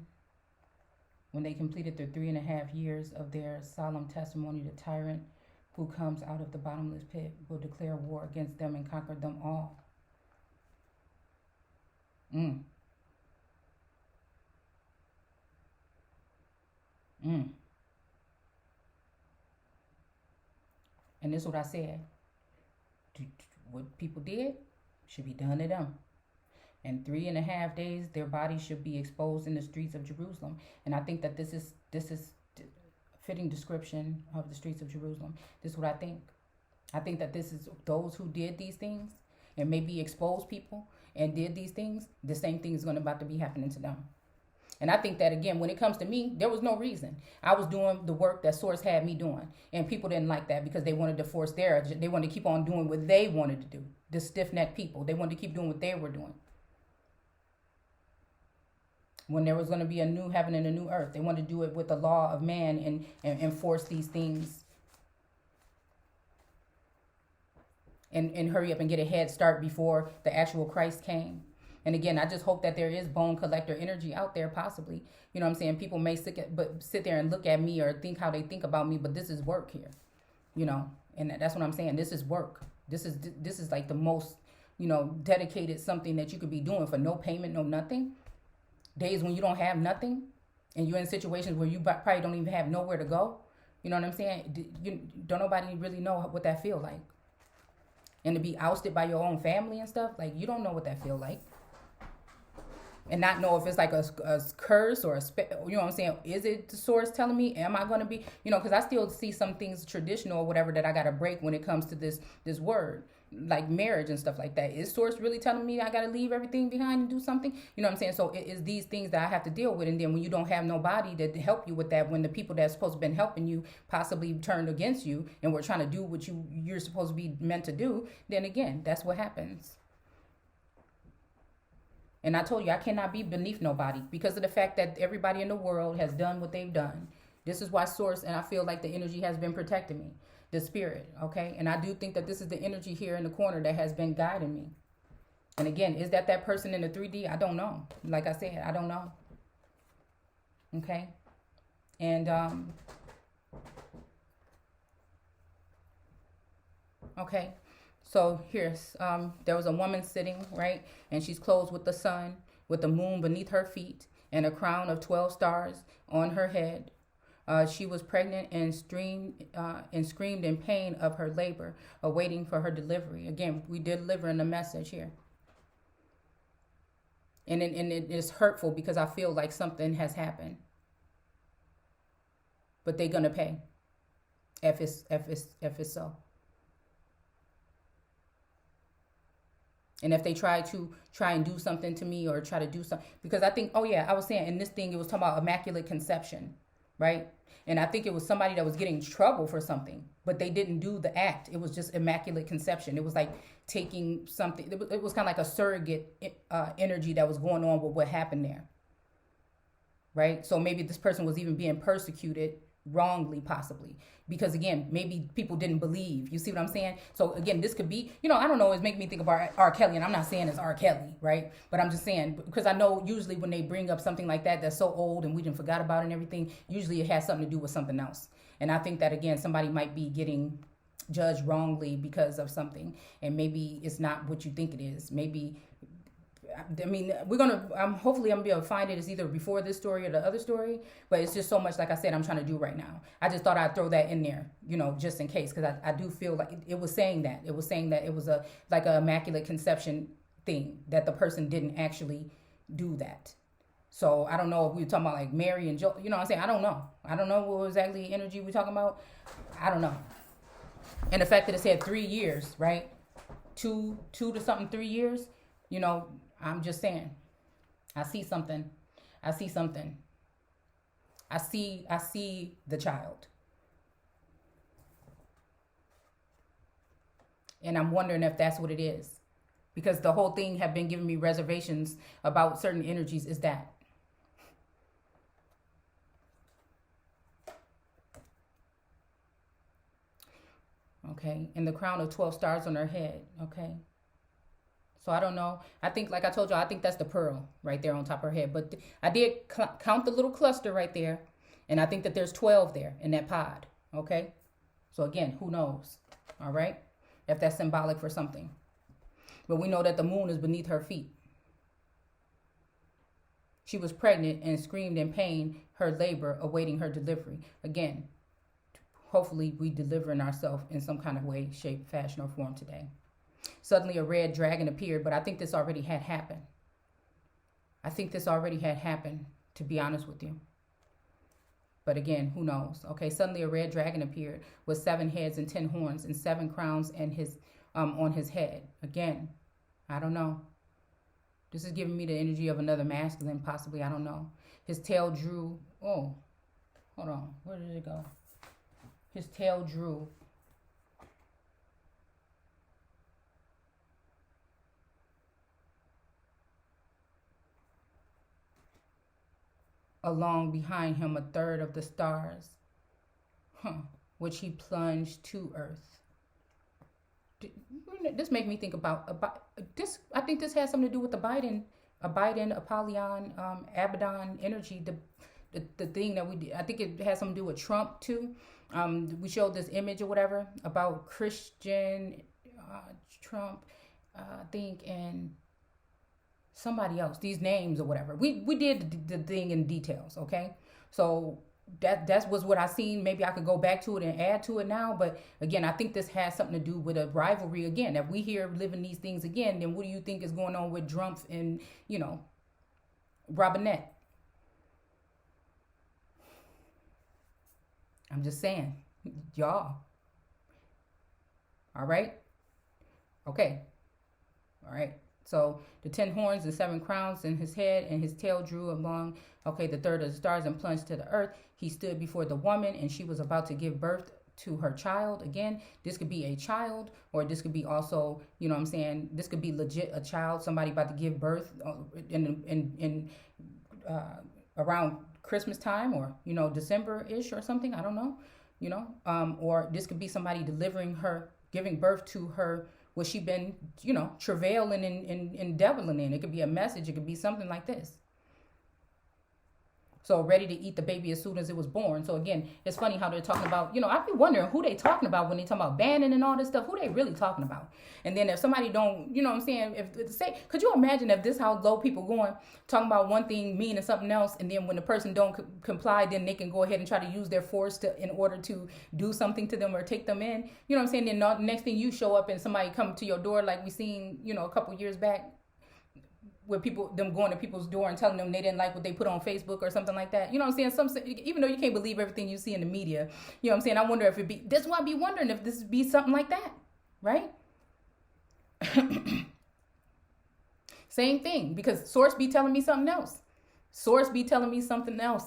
When they completed their 3.5 years of their solemn testimony, the tyrant who comes out of the bottomless pit will declare war against them and conquer them all. And this is what I said. What people did should be done to them. In 3.5 days, their bodies should be exposed in the streets of Jerusalem. And I think that this is a fitting description of the streets of Jerusalem. This is what I think. I think that this is those who did these things and maybe exposed people and did these things. The same thing is going to about to be happening to them. And I think that, again, when it comes to me, there was no reason. I was doing the work that Source had me doing. And people didn't like that because they wanted to force they wanted to keep on doing what they wanted to do. The stiff-necked people. They wanted to keep doing what they were doing. When there was going to be a new heaven and a new earth, they wanted to do it with the law of man and enforce these things. And hurry up and get a head start before the actual Christ came. And again, I just hope that there is bone collector energy out there, possibly. You know what I'm saying? People may sit there and look at me or think how they think about me, but this is work here. You know, and that's what I'm saying. This is work. This is like the most, you know, dedicated something that you could be doing for no payment, no nothing. Days when you don't have nothing and you're in situations where you probably don't even have nowhere to go. You know what I'm saying? Don't nobody really know what that feel like. And to be ousted by your own family and stuff, like, you don't know what that feel like. And not know if it's like a curse or you know what I'm saying? Is it the Source telling me? Am I going to be, you know, because I still see some things traditional or whatever that I got to break when it comes to this word, like marriage and stuff like that. Is Source really telling me I got to leave everything behind and do something? You know what I'm saying? So it is these things that I have to deal with. And then when you don't have nobody to help you with that, when the people that's supposed to have been helping you possibly turned against you and we're trying to do what you're supposed to be meant to do, then again, that's what happens. And I told you, I cannot be beneath nobody because of the fact that everybody in the world has done what they've done. This is why Source, and I feel like the energy has been protecting me, the spirit, okay? And I do think that this is the energy here in the corner that has been guiding me. And again, is that person in the 3D? I don't know. Like I said, I don't know. Okay? And, okay. So here's, there was a woman sitting, right? And she's clothed with the sun, with the moon beneath her feet, and a crown of 12 stars on her head. She was pregnant and screamed in pain of her labor, awaiting for her delivery. Again, we delivering the message here. And it is hurtful because I feel like something has happened. But they're gonna pay if it's so. And if they try and do something to me or try to do something, because I think, oh yeah, I was saying in this thing, it was talking about immaculate conception, right? And I think it was somebody that was getting in trouble for something, but they didn't do the act. It was just immaculate conception. It was like taking something, it was kind of like a surrogate energy that was going on with what happened there, right? So maybe this person was even being persecuted wrongly, possibly, because again, maybe people didn't believe. You see what I'm saying? So again, this could be, I don't know, it's making me think about R. Kelly, and I'm not saying it's R. Kelly, right? But I'm just saying, because I know usually when they bring up something like that that's so old and we didn't forgot about it and everything, usually it has something to do with something else. And I think that again, somebody might be getting judged wrongly because of something, and maybe it's not what you think it is. Maybe, I mean, hopefully I'm gonna be able to find it. It's either before this story or the other story, but it's just so much, like I said, I'm trying to do right now. I just thought I'd throw that in there, just in case, because I do feel like it was saying that. It was saying that it was a immaculate conception thing, that the person didn't actually do that. So I don't know if we were talking about like Mary and Joe, what I'm saying? I don't know. I don't know what exactly energy we're talking about. I don't know. And the fact that it said 3 years, right? Two to something, 3 years, I'm just saying, I see something. I see the child. And I'm wondering if that's what it is. Because the whole thing have been giving me reservations about certain energies is that. Okay, and the crown of 12 stars on her head, okay? So I don't know. I think, like I told you, I think that's the pearl right there on top of her head. But I did count the little cluster right there. And I think that there's 12 there in that pod. Okay? So again, who knows? All right? If that's symbolic for something. But we know that the moon is beneath her feet. She was pregnant and screamed in pain, her labor awaiting her delivery. Again, hopefully we delivering ourselves in some kind of way, shape, fashion, or form today. Suddenly a red dragon appeared, but I think this already had happened. To be honest with you. But again, who knows? Okay, suddenly a red dragon appeared with 7 heads and 10 horns and 7 crowns and on his head. Again, I don't know. This is giving me the energy of another masculine, possibly. I don't know. His tail drew. Oh, hold on. Where did it go? His tail drew along behind him 1/3 of the stars, which he plunged to earth. This make me think about this. I think this has something to do with the Abaddon, Apollyon, Abaddon energy. The thing that we did. I think it has something to do with Trump too. We showed this image or whatever about Christian Trump, I think, and somebody else, these names or whatever. We did the thing in details, okay? So that was what I seen. Maybe I could go back to it and add to it now. But again, I think this has something to do with a rivalry again. If we here living these things again, then what do you think is going on with Drumpf and, Robinette? I'm just saying, y'all. All right? Okay. All right. So the 10 horns, the 7 crowns in his head, and his tail drew along, the 1/3 of the stars and plunged to the earth. He stood before the woman, and she was about to give birth to her child. Again, this could be a child, or this could be also, this could be legit a child, somebody about to give birth in around Christmas time, or, December-ish or something. I don't know, or this could be somebody giving birth to her, what she been, travailing and deviling in. It could be a message. It could be something like this. So ready to eat the baby as soon as it was born. So again, it's funny how they're talking about, I be wondering who they talking about when they talking about banning and all this stuff. Who they really talking about? And then if somebody don't, could you imagine if this how low people going, talking about one thing meaning something else, and then when the person don't comply, then they can go ahead and try to use their force in order to do something to them or take them in. Then the next thing you show up and somebody come to your door like we seen, a couple years back, with them going to people's door and telling them they didn't like what they put on Facebook or something like that. Even though you can't believe everything you see in the media, I wonder if that's why I be wondering if this be something like that, right? Same thing, because source be telling me something else. Source be telling me something else.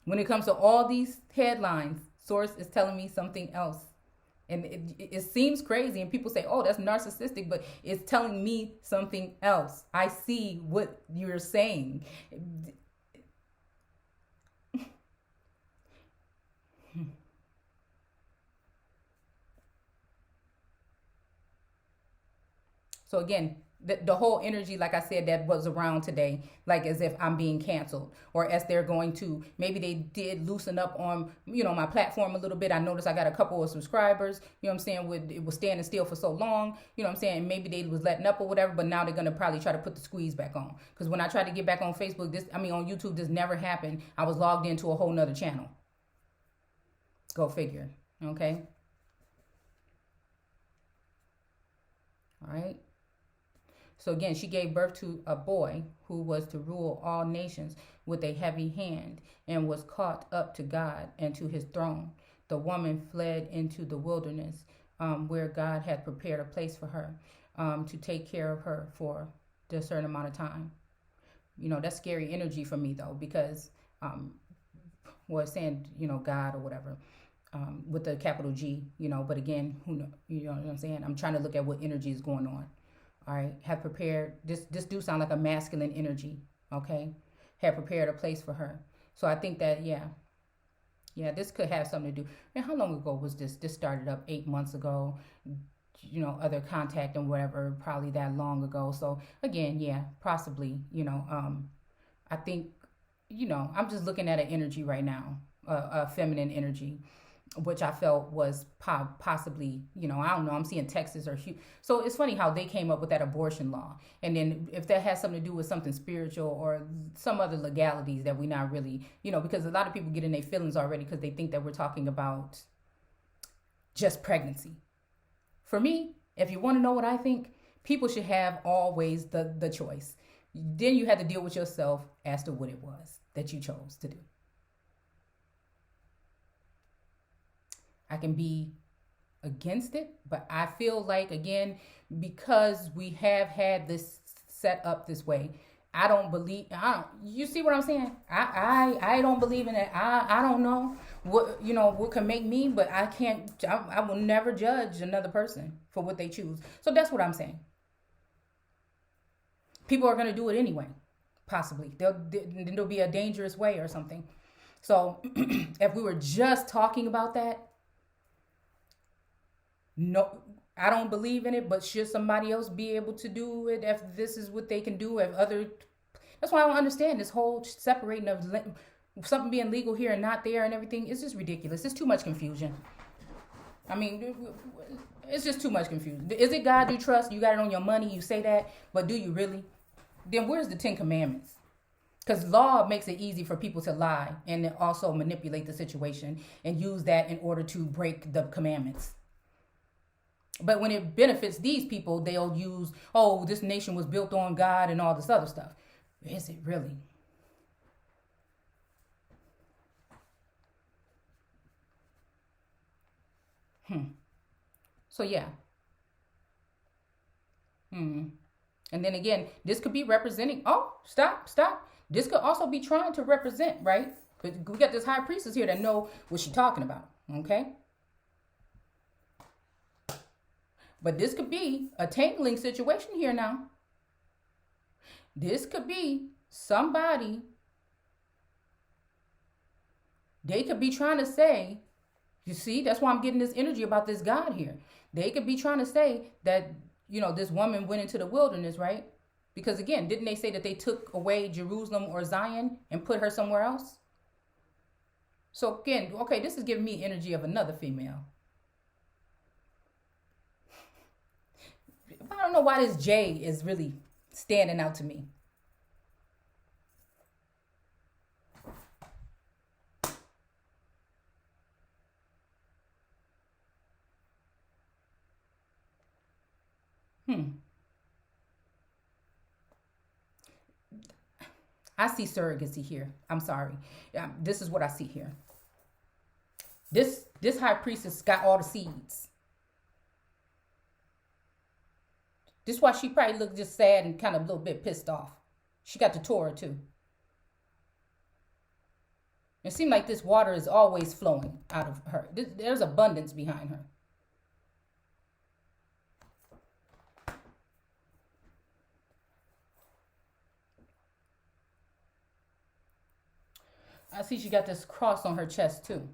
When it comes to all these headlines, source is telling me something else. And it seems crazy, and people say, oh, that's narcissistic, but it's telling me something else. I see what you're saying. So again, the whole energy, like I said, that was around today, like as if I'm being canceled, or as they're going to, maybe they did loosen up on, my platform a little bit. I noticed I got a couple of subscribers, what I'm saying, it was standing still for so long, what I'm saying, maybe they was letting up or whatever, but now they're going to probably try to put the squeeze back on. Because when I tried to get back on Facebook, on YouTube, this never happened. I was logged into a whole nother channel. Go figure. Okay. All right. So again, she gave birth to a boy who was to rule all nations with a heavy hand, and was caught up to God and to his throne. The woman fled into the wilderness, where God had prepared a place for her, to take care of her for a certain amount of time. That's scary energy for me, though, because it's saying, God or whatever, with the capital G, but again, who know, you know what I'm saying? I'm trying to look at what energy is going on. All right, have prepared, this do sound like a masculine energy, okay? Have prepared a place for her. So I think that, yeah, this could have something to do. And how long ago was this? This started up 8 months ago, other contact and whatever, probably that long ago. So again, yeah, possibly, I think, I'm just looking at an energy right now, a feminine energy, which I felt was possibly, I don't know, I'm seeing Texas or so it's funny how they came up with that abortion law. And then if that has something to do with something spiritual or some other legalities that we not really, because a lot of people get in their feelings already because they think that we're talking about just pregnancy. For me, if you want to know what I think, people should have always the choice. Then you had to deal with yourself as to what it was that you chose to do. I can be against it, but I feel like, again, because we have had this set up this way, you see what I'm saying? I don't believe in it. I don't know what can make me, but I will never judge another person for what they choose. So that's what I'm saying. People are going to do it anyway, possibly. There'll be a dangerous way or something. So if we were just talking about that, no, I don't believe in it, but should somebody else be able to do it if this is what they can do? That's why I don't understand this whole separating of something being legal here and not there and everything. It's just ridiculous. It's too much confusion. It's just too much confusion. Is it God you trust? You got it on your money, you say that, but do you really? Then where's the 10 Commandments? Because law makes it easy for people to lie and also manipulate the situation and use that in order to break the commandments. But when it benefits these people, they'll use, this nation was built on God and all this other stuff. Is it really? So, yeah. And then again, this could be representing, stop. This could also be trying to represent, right? Because we got this high priestess here that know what she's talking about, okay? But this could be a tangling situation here now. This could be somebody, they could be trying to say, you see, that's why I'm getting this energy about this God here. They could be trying to say that, this woman went into the wilderness, right? Because again, didn't they say that they took away Jerusalem or Zion and put her somewhere else? So again, okay, this is giving me energy of another female. I don't know why this J is really standing out to me. I see surrogacy here. I'm sorry. This is what I see here. This high priestess got all the seeds. This is why she probably looked just sad and kind of a little bit pissed off. She got the Torah too. It seemed like this water is always flowing out of her. There's abundance behind her. I see she got this cross on her chest too.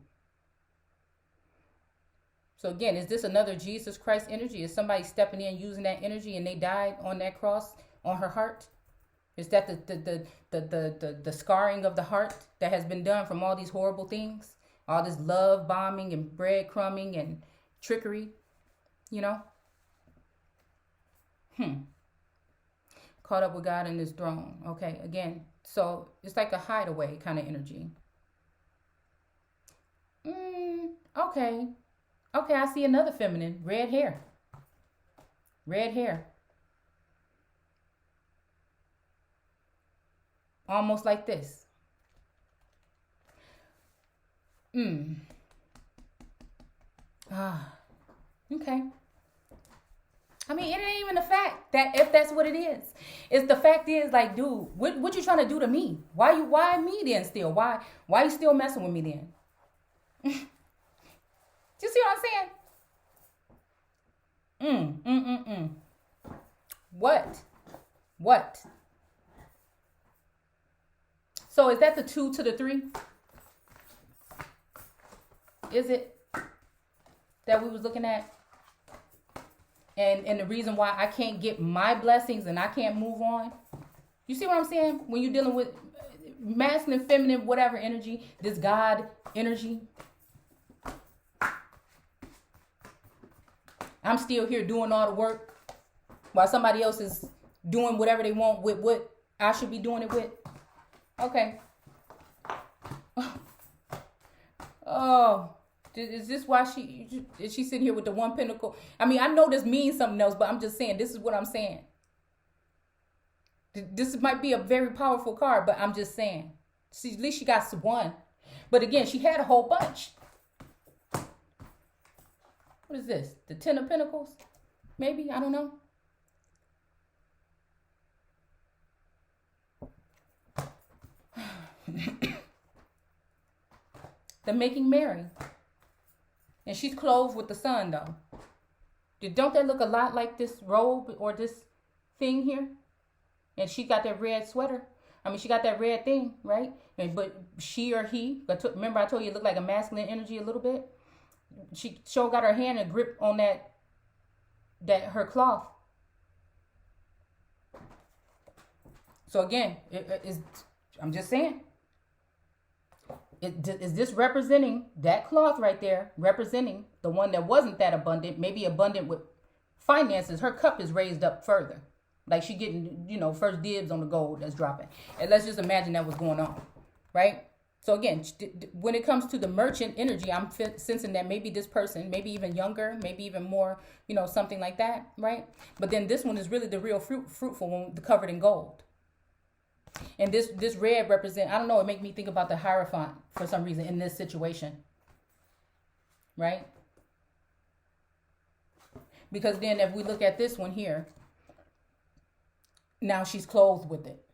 So again, is this another Jesus Christ energy? Is somebody stepping in using that energy and they died on that cross on her heart? Is that the scarring of the heart that has been done from all these horrible things? All this love bombing and breadcrumbing and trickery, you know? Caught up with God in his throne. Okay, again, so it's like a hideaway kind of energy. Okay. Okay, I see another feminine. Red hair. Red hair. Almost like this. Okay. I mean, it ain't even the fact that if that's what it is. It's the fact is like, dude, what you trying to do to me? Why me then still? Why you still messing with me then? You see what I'm saying? What? So is that the 2 to the 3? Is it that we was looking at? And the reason why I can't get my blessings and I can't move on. You see what I'm saying? When you're dealing with masculine, feminine, whatever energy, this God energy. I'm still here doing all the work while somebody else is doing whatever they want with what I should be doing it with. Okay. Oh, is this why is she sitting here with the 1 pentacle? I mean, I know this means something else, but I'm just saying, this is what I'm saying. This might be a very powerful card, but I'm just saying. See, at least she got one. But again, she had a whole bunch. What is this? The 10 of Pentacles? Maybe? I don't know. The making merry. And she's clothed with the sun, though. Don't that look a lot like this robe or this thing here? And she got that red sweater. I mean, she got that red thing, right? But she or he, remember I told you it looked like a masculine energy a little bit? She sure got her hand and grip on that her cloth. So again, I'm just saying. Is this representing that cloth right there, representing the one that wasn't that abundant, maybe abundant with finances? Her cup is raised up further. Like she getting, first dibs on the gold that's dropping. And let's just imagine that was going on, right? So again, when it comes to the merchant energy, I'm sensing that maybe this person, maybe even younger, maybe even more, something like that, right? But then this one is really the real fruitful one, covered in gold. And this red represent, I don't know, it make me think about the Hierophant for some reason in this situation. Right? Because then if we look at this one here, now she's clothed with it.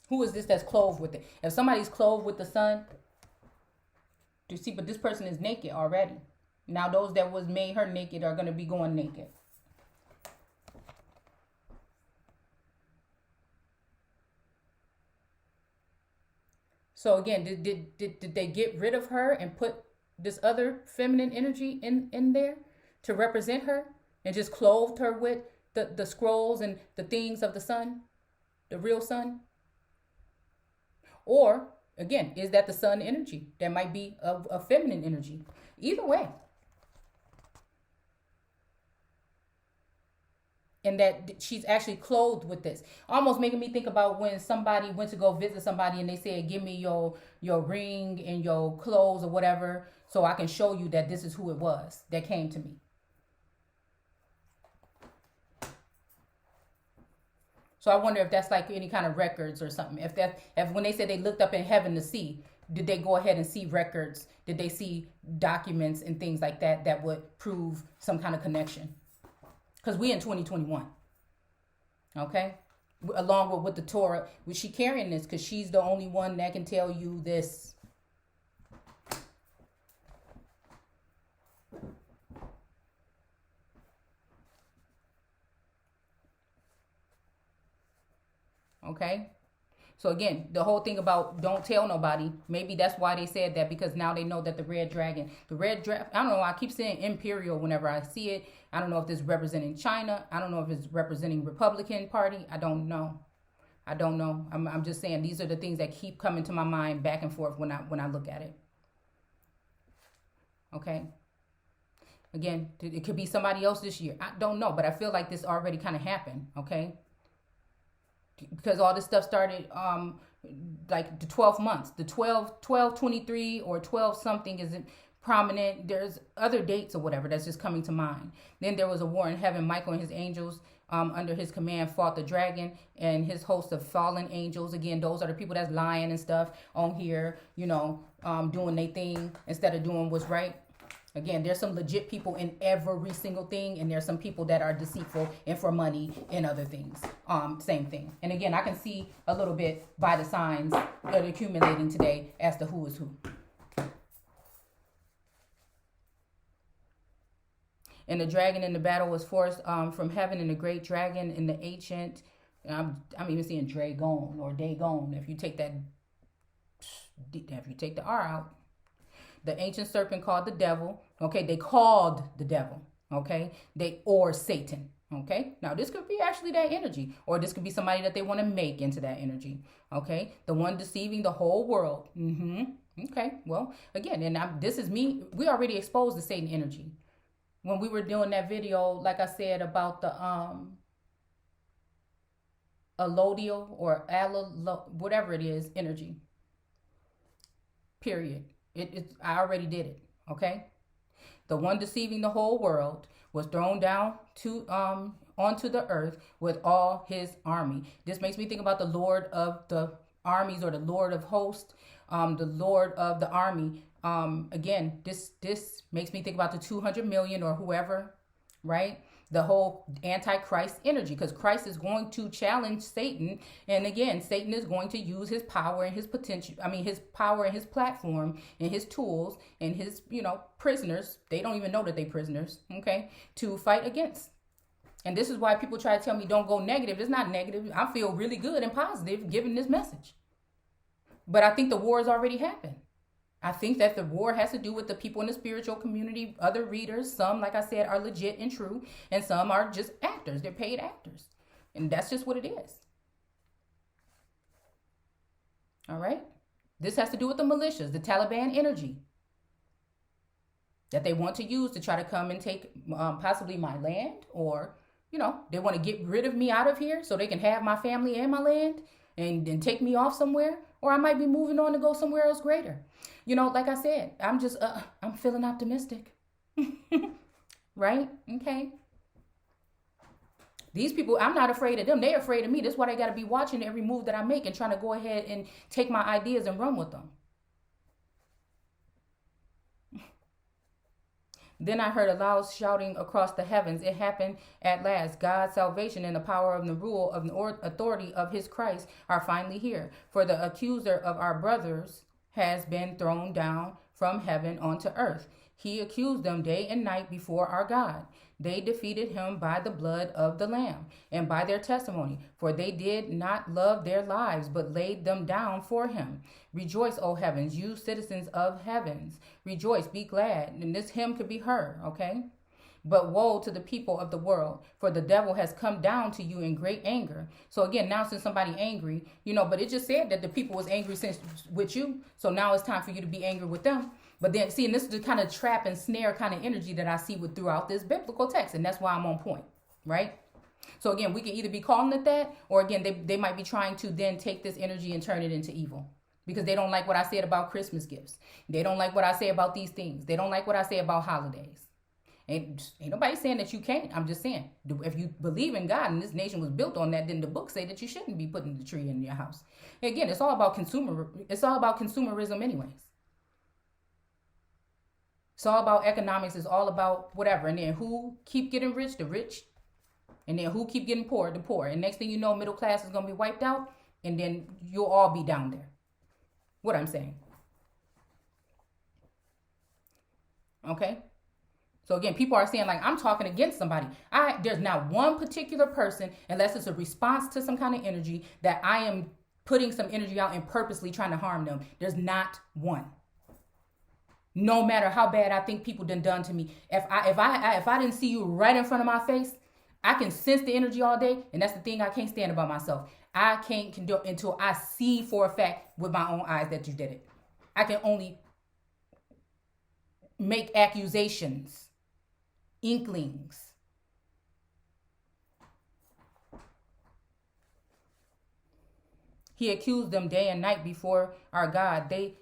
Who is this that's clothed with it? If somebody's clothed with the sun, do you see? But this person is naked already. Now those that was made her naked are going to be going naked. So again, did they get rid of her and put this other feminine energy in there to represent her and just clothed her with the scrolls and the things of the sun, the real sun? Or, again, is that the sun energy? That might be a feminine energy. Either way. And that she's actually clothed with this. Almost making me think about when somebody went to go visit somebody and they said, give me your ring and your clothes or whatever so I can show you that this is who it was that came to me. So I wonder if that's like any kind of records or something. If when they said they looked up in heaven to see, did they go ahead and see records? Did they see documents and things like that that would prove some kind of connection? Because we in 2021, okay? Along with the Torah, was she carrying this? Because she's the only one that can tell you this. Okay? So again, the whole thing about don't tell nobody, maybe that's why they said that, because now they know that the red dragon, I don't know, I keep saying imperial whenever I see it. I don't know if this is representing China. I don't know if it's representing Republican Party. I don't know. I'm just saying these are the things that keep coming to my mind back and forth when I look at it. Okay. Again, it could be somebody else this year. I don't know, but I feel like this already kind of happened. Okay. Because all this stuff started like the 12 months, the 12/23 or 12 something isn't prominent. There's other dates or whatever that's just coming to mind. Then there was a war in heaven. Michael and his angels under his command fought the dragon and his host of fallen angels. Again, those are the people that's lying and stuff on here, doing their thing instead of doing what's right. Again, there's some legit people in every single thing, and there's some people that are deceitful and for money and other things. Same thing. And again, I can see a little bit by the signs that are accumulating today as to who is who. And the dragon in the battle was forced from heaven, and the great dragon in the ancient, I'm even seeing Dragon or Dagon. If you take the R out. The ancient serpent called the devil. Okay, they called the devil. Okay, or Satan. Okay, now this could be actually that energy, or this could be somebody that they want to make into that energy. Okay, the one deceiving the whole world. Okay, well, again, and this is me. We already exposed the Satan energy when we were doing that video, like I said, about the allodial or whatever it is energy. Period. I already did it. Okay. The one deceiving the whole world was thrown down onto the earth with all his army. This makes me think about the Lord of the armies, or the Lord of hosts, the Lord of the army. Again, this makes me think about the 200 million or whoever, right? The whole antichrist energy, because Christ is going to challenge Satan. And again, Satan is going to use his power and his potential. His power and his platform and his tools and his, prisoners. They don't even know that they're prisoners. Okay. To fight against. And this is why people try to tell me don't go negative. It's not negative. I feel really good and positive giving this message. But I think the war has already happened. I think that the war has to do with the people in the spiritual community, other readers. Some, like I said, are legit and true, and some are just actors. They're paid actors. And that's just what it is. All right? This has to do with the militias, the Taliban energy that they want to use to try to come and take possibly my land, or, they want to get rid of me out of here so they can have my family and my land and take me off somewhere, or I might be moving on to go somewhere else greater. Like I said, I'm just, I'm feeling optimistic. Right? Okay. These people, I'm not afraid of them. They're afraid of me. That's why they got to be watching every move that I make and trying to go ahead and take my ideas and run with them. Then I heard a loud shouting across the heavens. It happened at last. God's salvation and the power of the rule of the authority of his Christ are finally here. For the accuser of our brothers has been thrown down from heaven onto earth. He accused them day and night before our God. They defeated him by the blood of the Lamb and by their testimony, for they did not love their lives, but laid them down for him. Rejoice, O heavens, you citizens of heavens. Rejoice, be glad. And this hymn could be her, okay? But woe to the people of the world, for the devil has come down to you in great anger. So again, now since somebody angry, but it just said that the people was angry since with you. So now it's time for you to be angry with them. But then, see, and this is the kind of trap and snare kind of energy that I see throughout this biblical text. And that's why I'm on point, right? So again, we can either be calling it that, or again, they might be trying to then take this energy and turn it into evil. Because they don't like what I said about Christmas gifts. They don't like what I say about these things. They don't like what I say about holidays. Ain't nobody saying that you can't. I'm just saying, if you believe in God and this nation was built on that, then the books say that you shouldn't be putting the tree in your house. Again, it's all about consumerism anyways. It's all about economics. It's all about whatever. And then who keep getting rich? The rich. And then who keep getting poor? The poor. And next thing you know, middle class is going to be wiped out. And then you'll all be down there. What I'm saying. Okay? So again, people are saying like, I'm talking against somebody. There's not one particular person, unless it's a response to some kind of energy, that I am putting some energy out and purposely trying to harm them. There's not one. No matter how bad I think people done to me, if I didn't see you right in front of my face, I can sense the energy all day, and that's the thing I can't stand about myself. I can't condone until I see for a fact with my own eyes that you did it. I can only make accusations, inklings. He accused them day and night before our God. They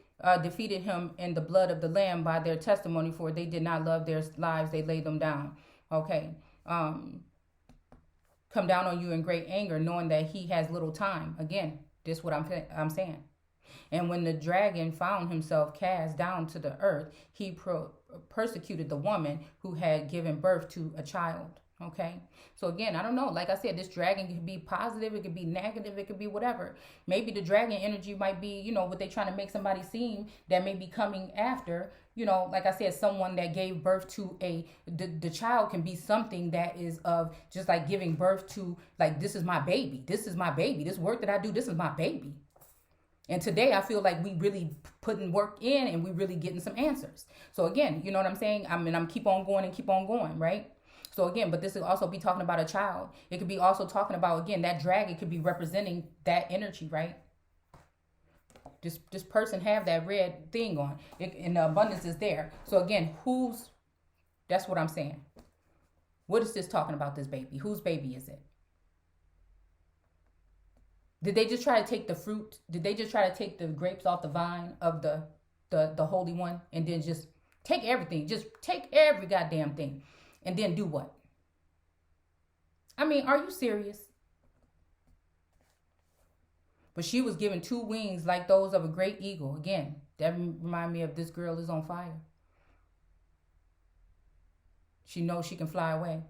defeated him in the blood of the Lamb by their testimony, for they did not love their lives. They laid them down. Okay. Come down on you in great anger, knowing that he has little time. Again, this is what I'm saying. And when the dragon found himself cast down to the earth, he persecuted the woman who had given birth to a child. Okay. So again, I don't know. Like I said, this dragon could be positive. It could be negative. It could be whatever. Maybe the dragon energy might be, what they trying to make somebody seem that may be coming after, like I said, someone that gave birth to the child can be something that is of just like giving birth to, like, this is my baby. This is my baby. This work that I do, this is my baby. And today I feel like we really putting work in and we really getting some answers. So again, you know what I'm saying? I'm keep on going, right? So again, but this will also be talking about a child. It could be also talking about, again, that dragon could be representing that energy, right? This person have that red thing on, and the abundance is there. So again, that's what I'm saying. What is this talking about, this baby? Whose baby is it? Did they just try to take the fruit? Did they just try to take the grapes off the vine of the Holy One and then just take everything? Just take every goddamn thing. And then do what? I mean, are you serious? But she was given 2 wings like those of a great eagle. Again, that remind me of This Girl Is on Fire. She knows she can fly away.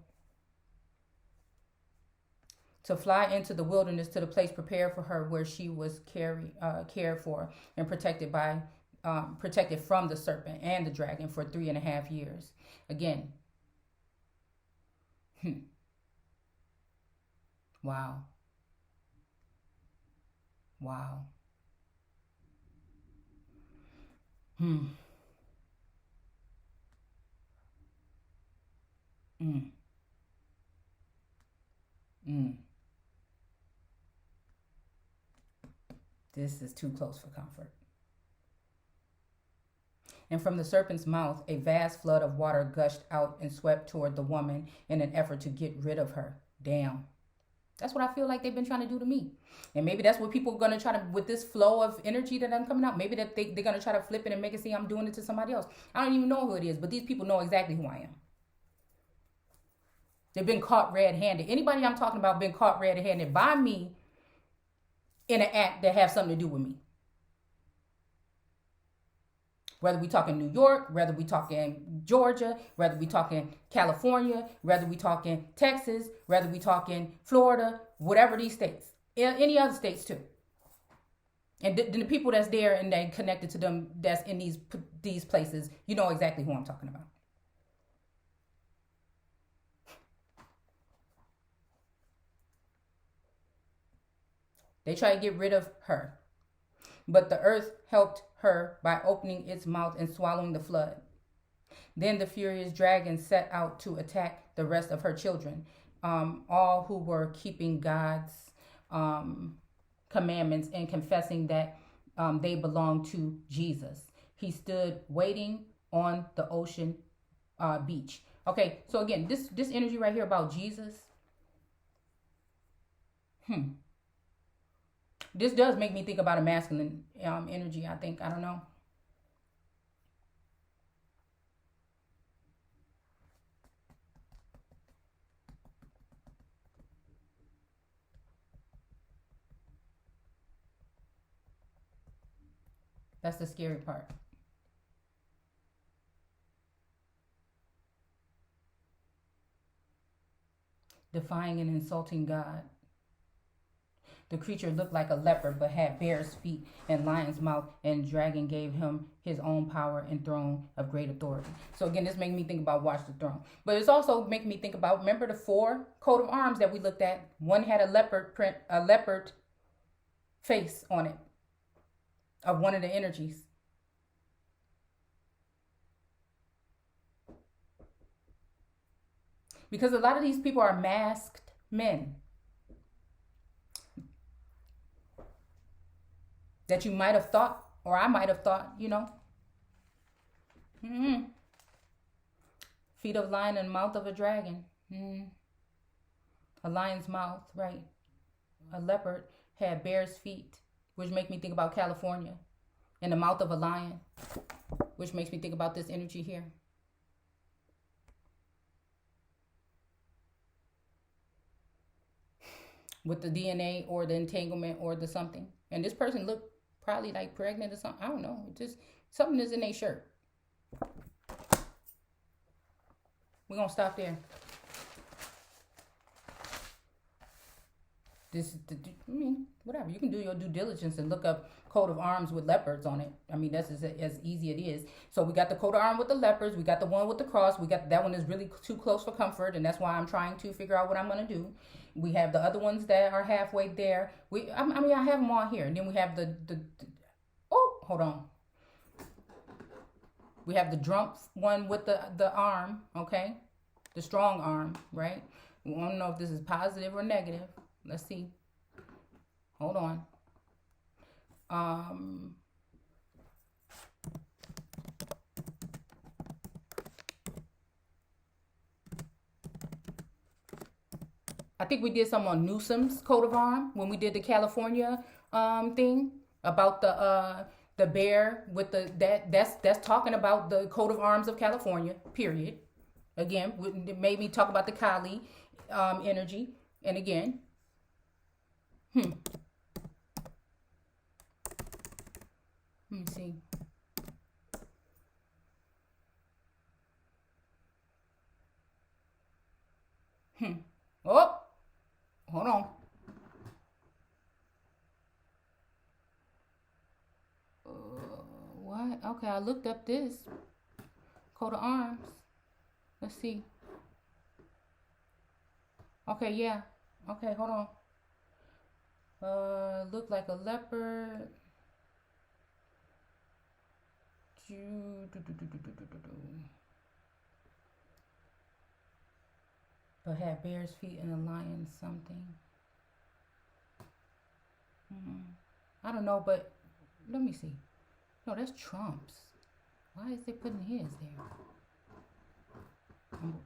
To fly into the wilderness, to the place prepared for her, where she was cared for and protected from the serpent and the dragon for 3.5 years. Again. Wow. This is too close for comfort. And from the serpent's mouth, a vast flood of water gushed out and swept toward the woman in an effort to get rid of her. Damn. That's what I feel like they've been trying to do to me. And maybe that's what people are going to try to, with this flow of energy that I'm coming out, maybe that they're going to try to flip it and make it seem I'm doing it to somebody else. I don't even know who it is, but these people know exactly who I am. They've been caught red-handed. Anybody I'm talking about been caught red-handed by me in an act that has something to do with me. Whether we talking New York, whether we talking Georgia, whether we talking California, whether we talking Texas, whether we talking Florida, whatever these states, any other states too. And then the people that's there and they connected to them that's in these places, you know exactly who I'm talking about. They try to get rid of her. But the earth helped her by opening its mouth and swallowing the flood. Then the furious dragon set out to attack the rest of her children, all who were keeping God's commandments and confessing that they belonged to Jesus. He stood waiting on the ocean beach. Okay, so again, this energy right here about Jesus. This does make me think about a masculine energy, I think. I don't know. That's the scary part. Defying and insulting God. The creature looked like a leopard but had bear's feet and lion's mouth, and dragon gave him his own power and throne of great authority. So again, this made me think about Watch the Throne. But it's also making me think about, remember the 4 coat of arms that we looked at? One had a leopard print, a leopard face on it of one of the energies. Because a lot of these people are masked men that you might have thought, or I might have thought, you know. Feet of lion and mouth of a dragon. A lion's mouth, right. A leopard had bear's feet, which make me think about California. And the mouth of a lion, which makes me think about this energy here. With the DNA or the entanglement or the something. And this person looked probably like pregnant or something. I don't know. Just something is in their shirt. We're going to stop there. Whatever. You can do your due diligence and look up coat of arms with leopards on it. I mean, that's as easy it is. So we got the coat of arms with the leopards. We got the one with the cross. We got that one is really too close for comfort, and that's why I'm trying to figure out what I'm going to do. We have the other ones that are halfway there. I have them all here. And then we have hold on. We have the Drump one with the arm, okay? The strong arm, right? We want to know if this is positive or negative. Let's see. Hold on. I think we did some on Newsom's coat of arm when we did the California thing about the bear with that's talking about the coat of arms of California, period. Again, it made me talk about the Kali energy. And again, let me see. Oh, hold on. What? Okay, I looked up this coat of arms. Let's see. Okay, yeah. Okay, hold on. Looked like a leopard. But had bear's feet and a lion something. I don't know, but let me see. No, that's Trump's. Why is they putting his there?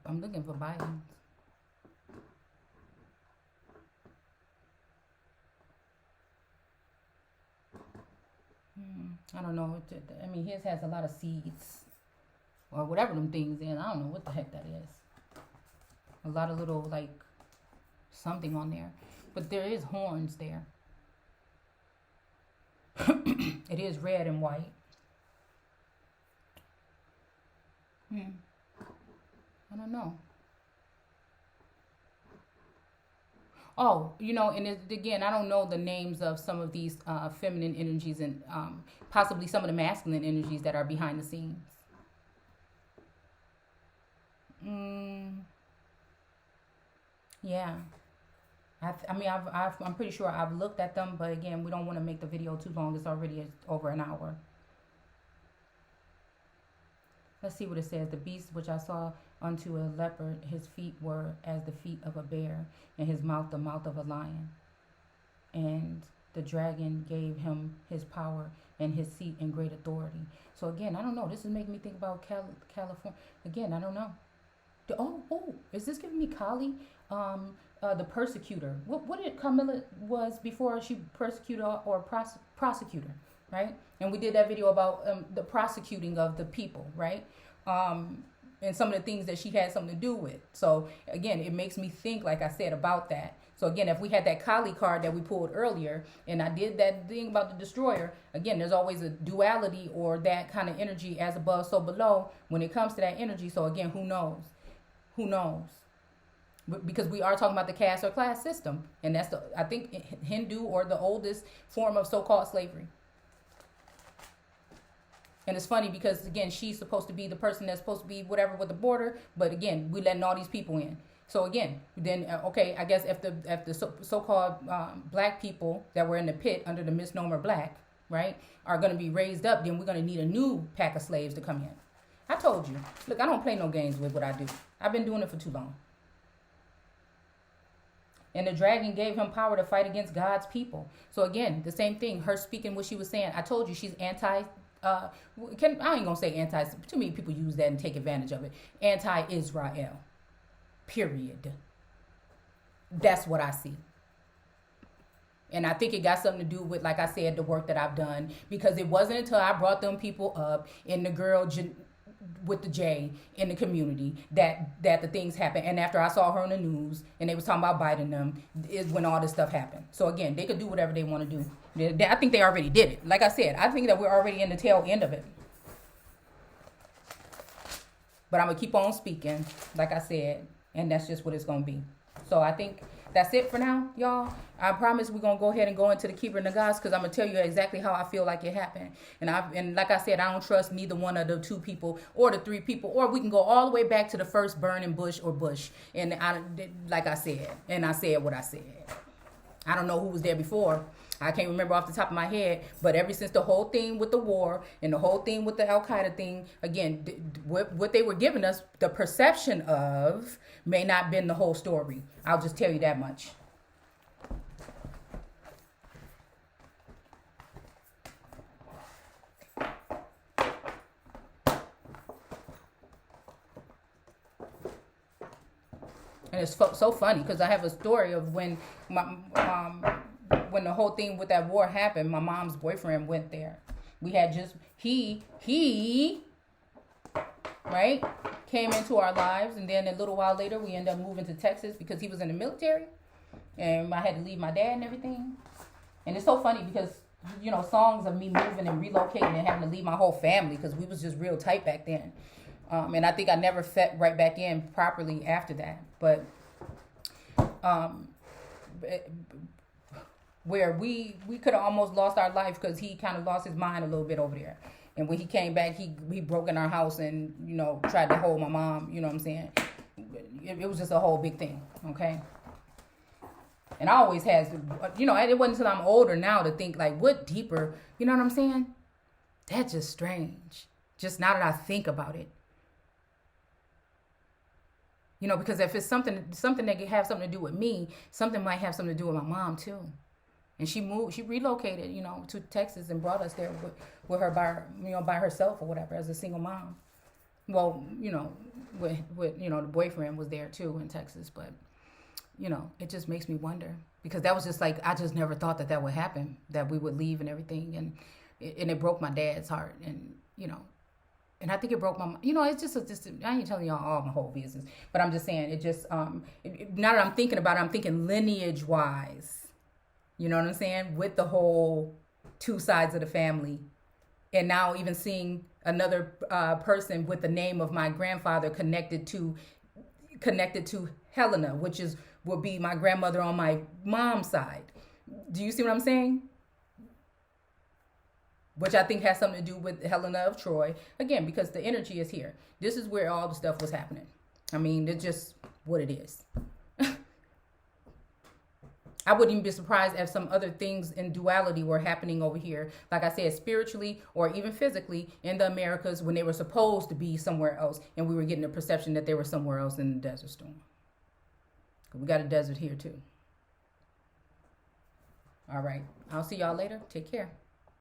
I'm looking for Biden's. I don't know. I mean, his has a lot of seeds or whatever them things in. I don't know what the heck that is. A lot of little like something on there, but there is horns there. It is red and white. I don't know. Oh, and again, I don't know the names of some of these feminine energies and possibly some of the masculine energies that are behind the scenes. Yeah. I'm pretty sure I've looked at them, but again, we don't want to make the video too long. It's already over an hour. Let's see what it says. The beast which I saw unto a leopard, his feet were as the feet of a bear, and his mouth the mouth of a lion. And the dragon gave him his power and his seat and great authority. So again, I don't know. This is making me think about California. Again, I don't know. Is this giving me Kali? The persecutor. What did Camilla was before she persecutor or prosecutor, right? And we did that video about the prosecuting of the people, right? and some of the things that she had something to do with. So again, it makes me think, like I said, about that. So again, if we had that Kali card that we pulled earlier, and I did that thing about the destroyer, again, there's always a duality or that kind of energy, as above, so below, when it comes to that energy. So again, who knows? Who knows? Because we are talking about the caste or class system, and that's the, I think, Hindu or the oldest form of so-called slavery. And it's funny because, again, she's supposed to be the person that's supposed to be whatever with the border, but again, we letting all these people in. So again, then okay, I guess if the so-called black people that were in the pit under the misnomer black, right, are going to be raised up, then we're going to need a new pack of slaves to come in. I told you, look, I don't play no games with what I do. I've been doing it for too long. And the dragon gave him power to fight against God's people. So again, the same thing, her speaking what she was saying. I told you she's I ain't gonna say anti, too many people use that and take advantage of it. Anti-Israel. Period. That's what I see. And I think it got something to do with, like I said, the work that I've done. Because it wasn't until I brought them people up and the girl with the J in the community that the things happened. And after I saw her on the news and they was talking about biting them, is when all this stuff happened. So again, they could do whatever they want to do. I think they already did it. Like I said, I think that we're already in the tail end of it. But I'm going to keep on speaking, like I said, and that's just what it's going to be. So I think that's it for now, y'all. I promise we're going to go ahead and go into the Keeper Nagas, because I'm going to tell you exactly how I feel like it happened. And like I said, I don't trust neither one of the two people or the three people, or we can go all the way back to the first burning bush or bush. And like I said, and I said what I said. I don't know who was there before. I can't remember off the top of my head, but ever since the whole thing with the war and the whole thing with the Al-Qaeda thing, again, what they were giving us, the perception of, may not been the whole story. I'll just tell you that much. And it's so funny because I have a story of when when the whole thing with that war happened, my mom's boyfriend went there. We had just, he right, came into our lives. And then a little while later, we ended up moving to Texas because he was in the military. And I had to leave my dad and everything. And it's so funny because, you know, songs of me moving and relocating and having to leave my whole family because we was just real tight back then. And I think I never fit right back in properly after that. But where we could have almost lost our life because he kind of lost his mind a little bit over there. And when he came back, he broke in our house and, you know, tried to hold my mom, you know what I'm saying? It was just a whole big thing, okay? And I always has, you know, it wasn't until I'm older now to think, like, what deeper, you know what I'm saying? That's just strange. Just now that I think about it. You know, because if it's something that could have something to do with me, something might have something to do with my mom too. And she relocated, you know, to Texas and brought us there with her by herself or whatever, as a single mom. Well, you know, with you know, the boyfriend was there too in Texas, but you know, it just makes me wonder, because that was just like, I just never thought that would happen, that we would leave and everything, and it broke my dad's heart, and you know. And I think it broke my, you know, it's just I ain't telling y'all all my whole business, but I'm just saying it just, now that I'm thinking about it, I'm thinking lineage wise, you know what I'm saying? With the whole two sides of the family. And now even seeing another person with the name of my grandfather connected to Helena, which would be my grandmother on my mom's side. Do you see what I'm saying? Which I think has something to do with Helena of Troy. Again, because the energy is here. This is where all the stuff was happening. I mean, it's just what it is. I wouldn't even be surprised if some other things in duality were happening over here. Like I said, spiritually or even physically in the Americas, when they were supposed to be somewhere else. And we were getting the perception that they were somewhere else in the desert storm. We got a desert here too. All right. I'll see y'all later. Take care.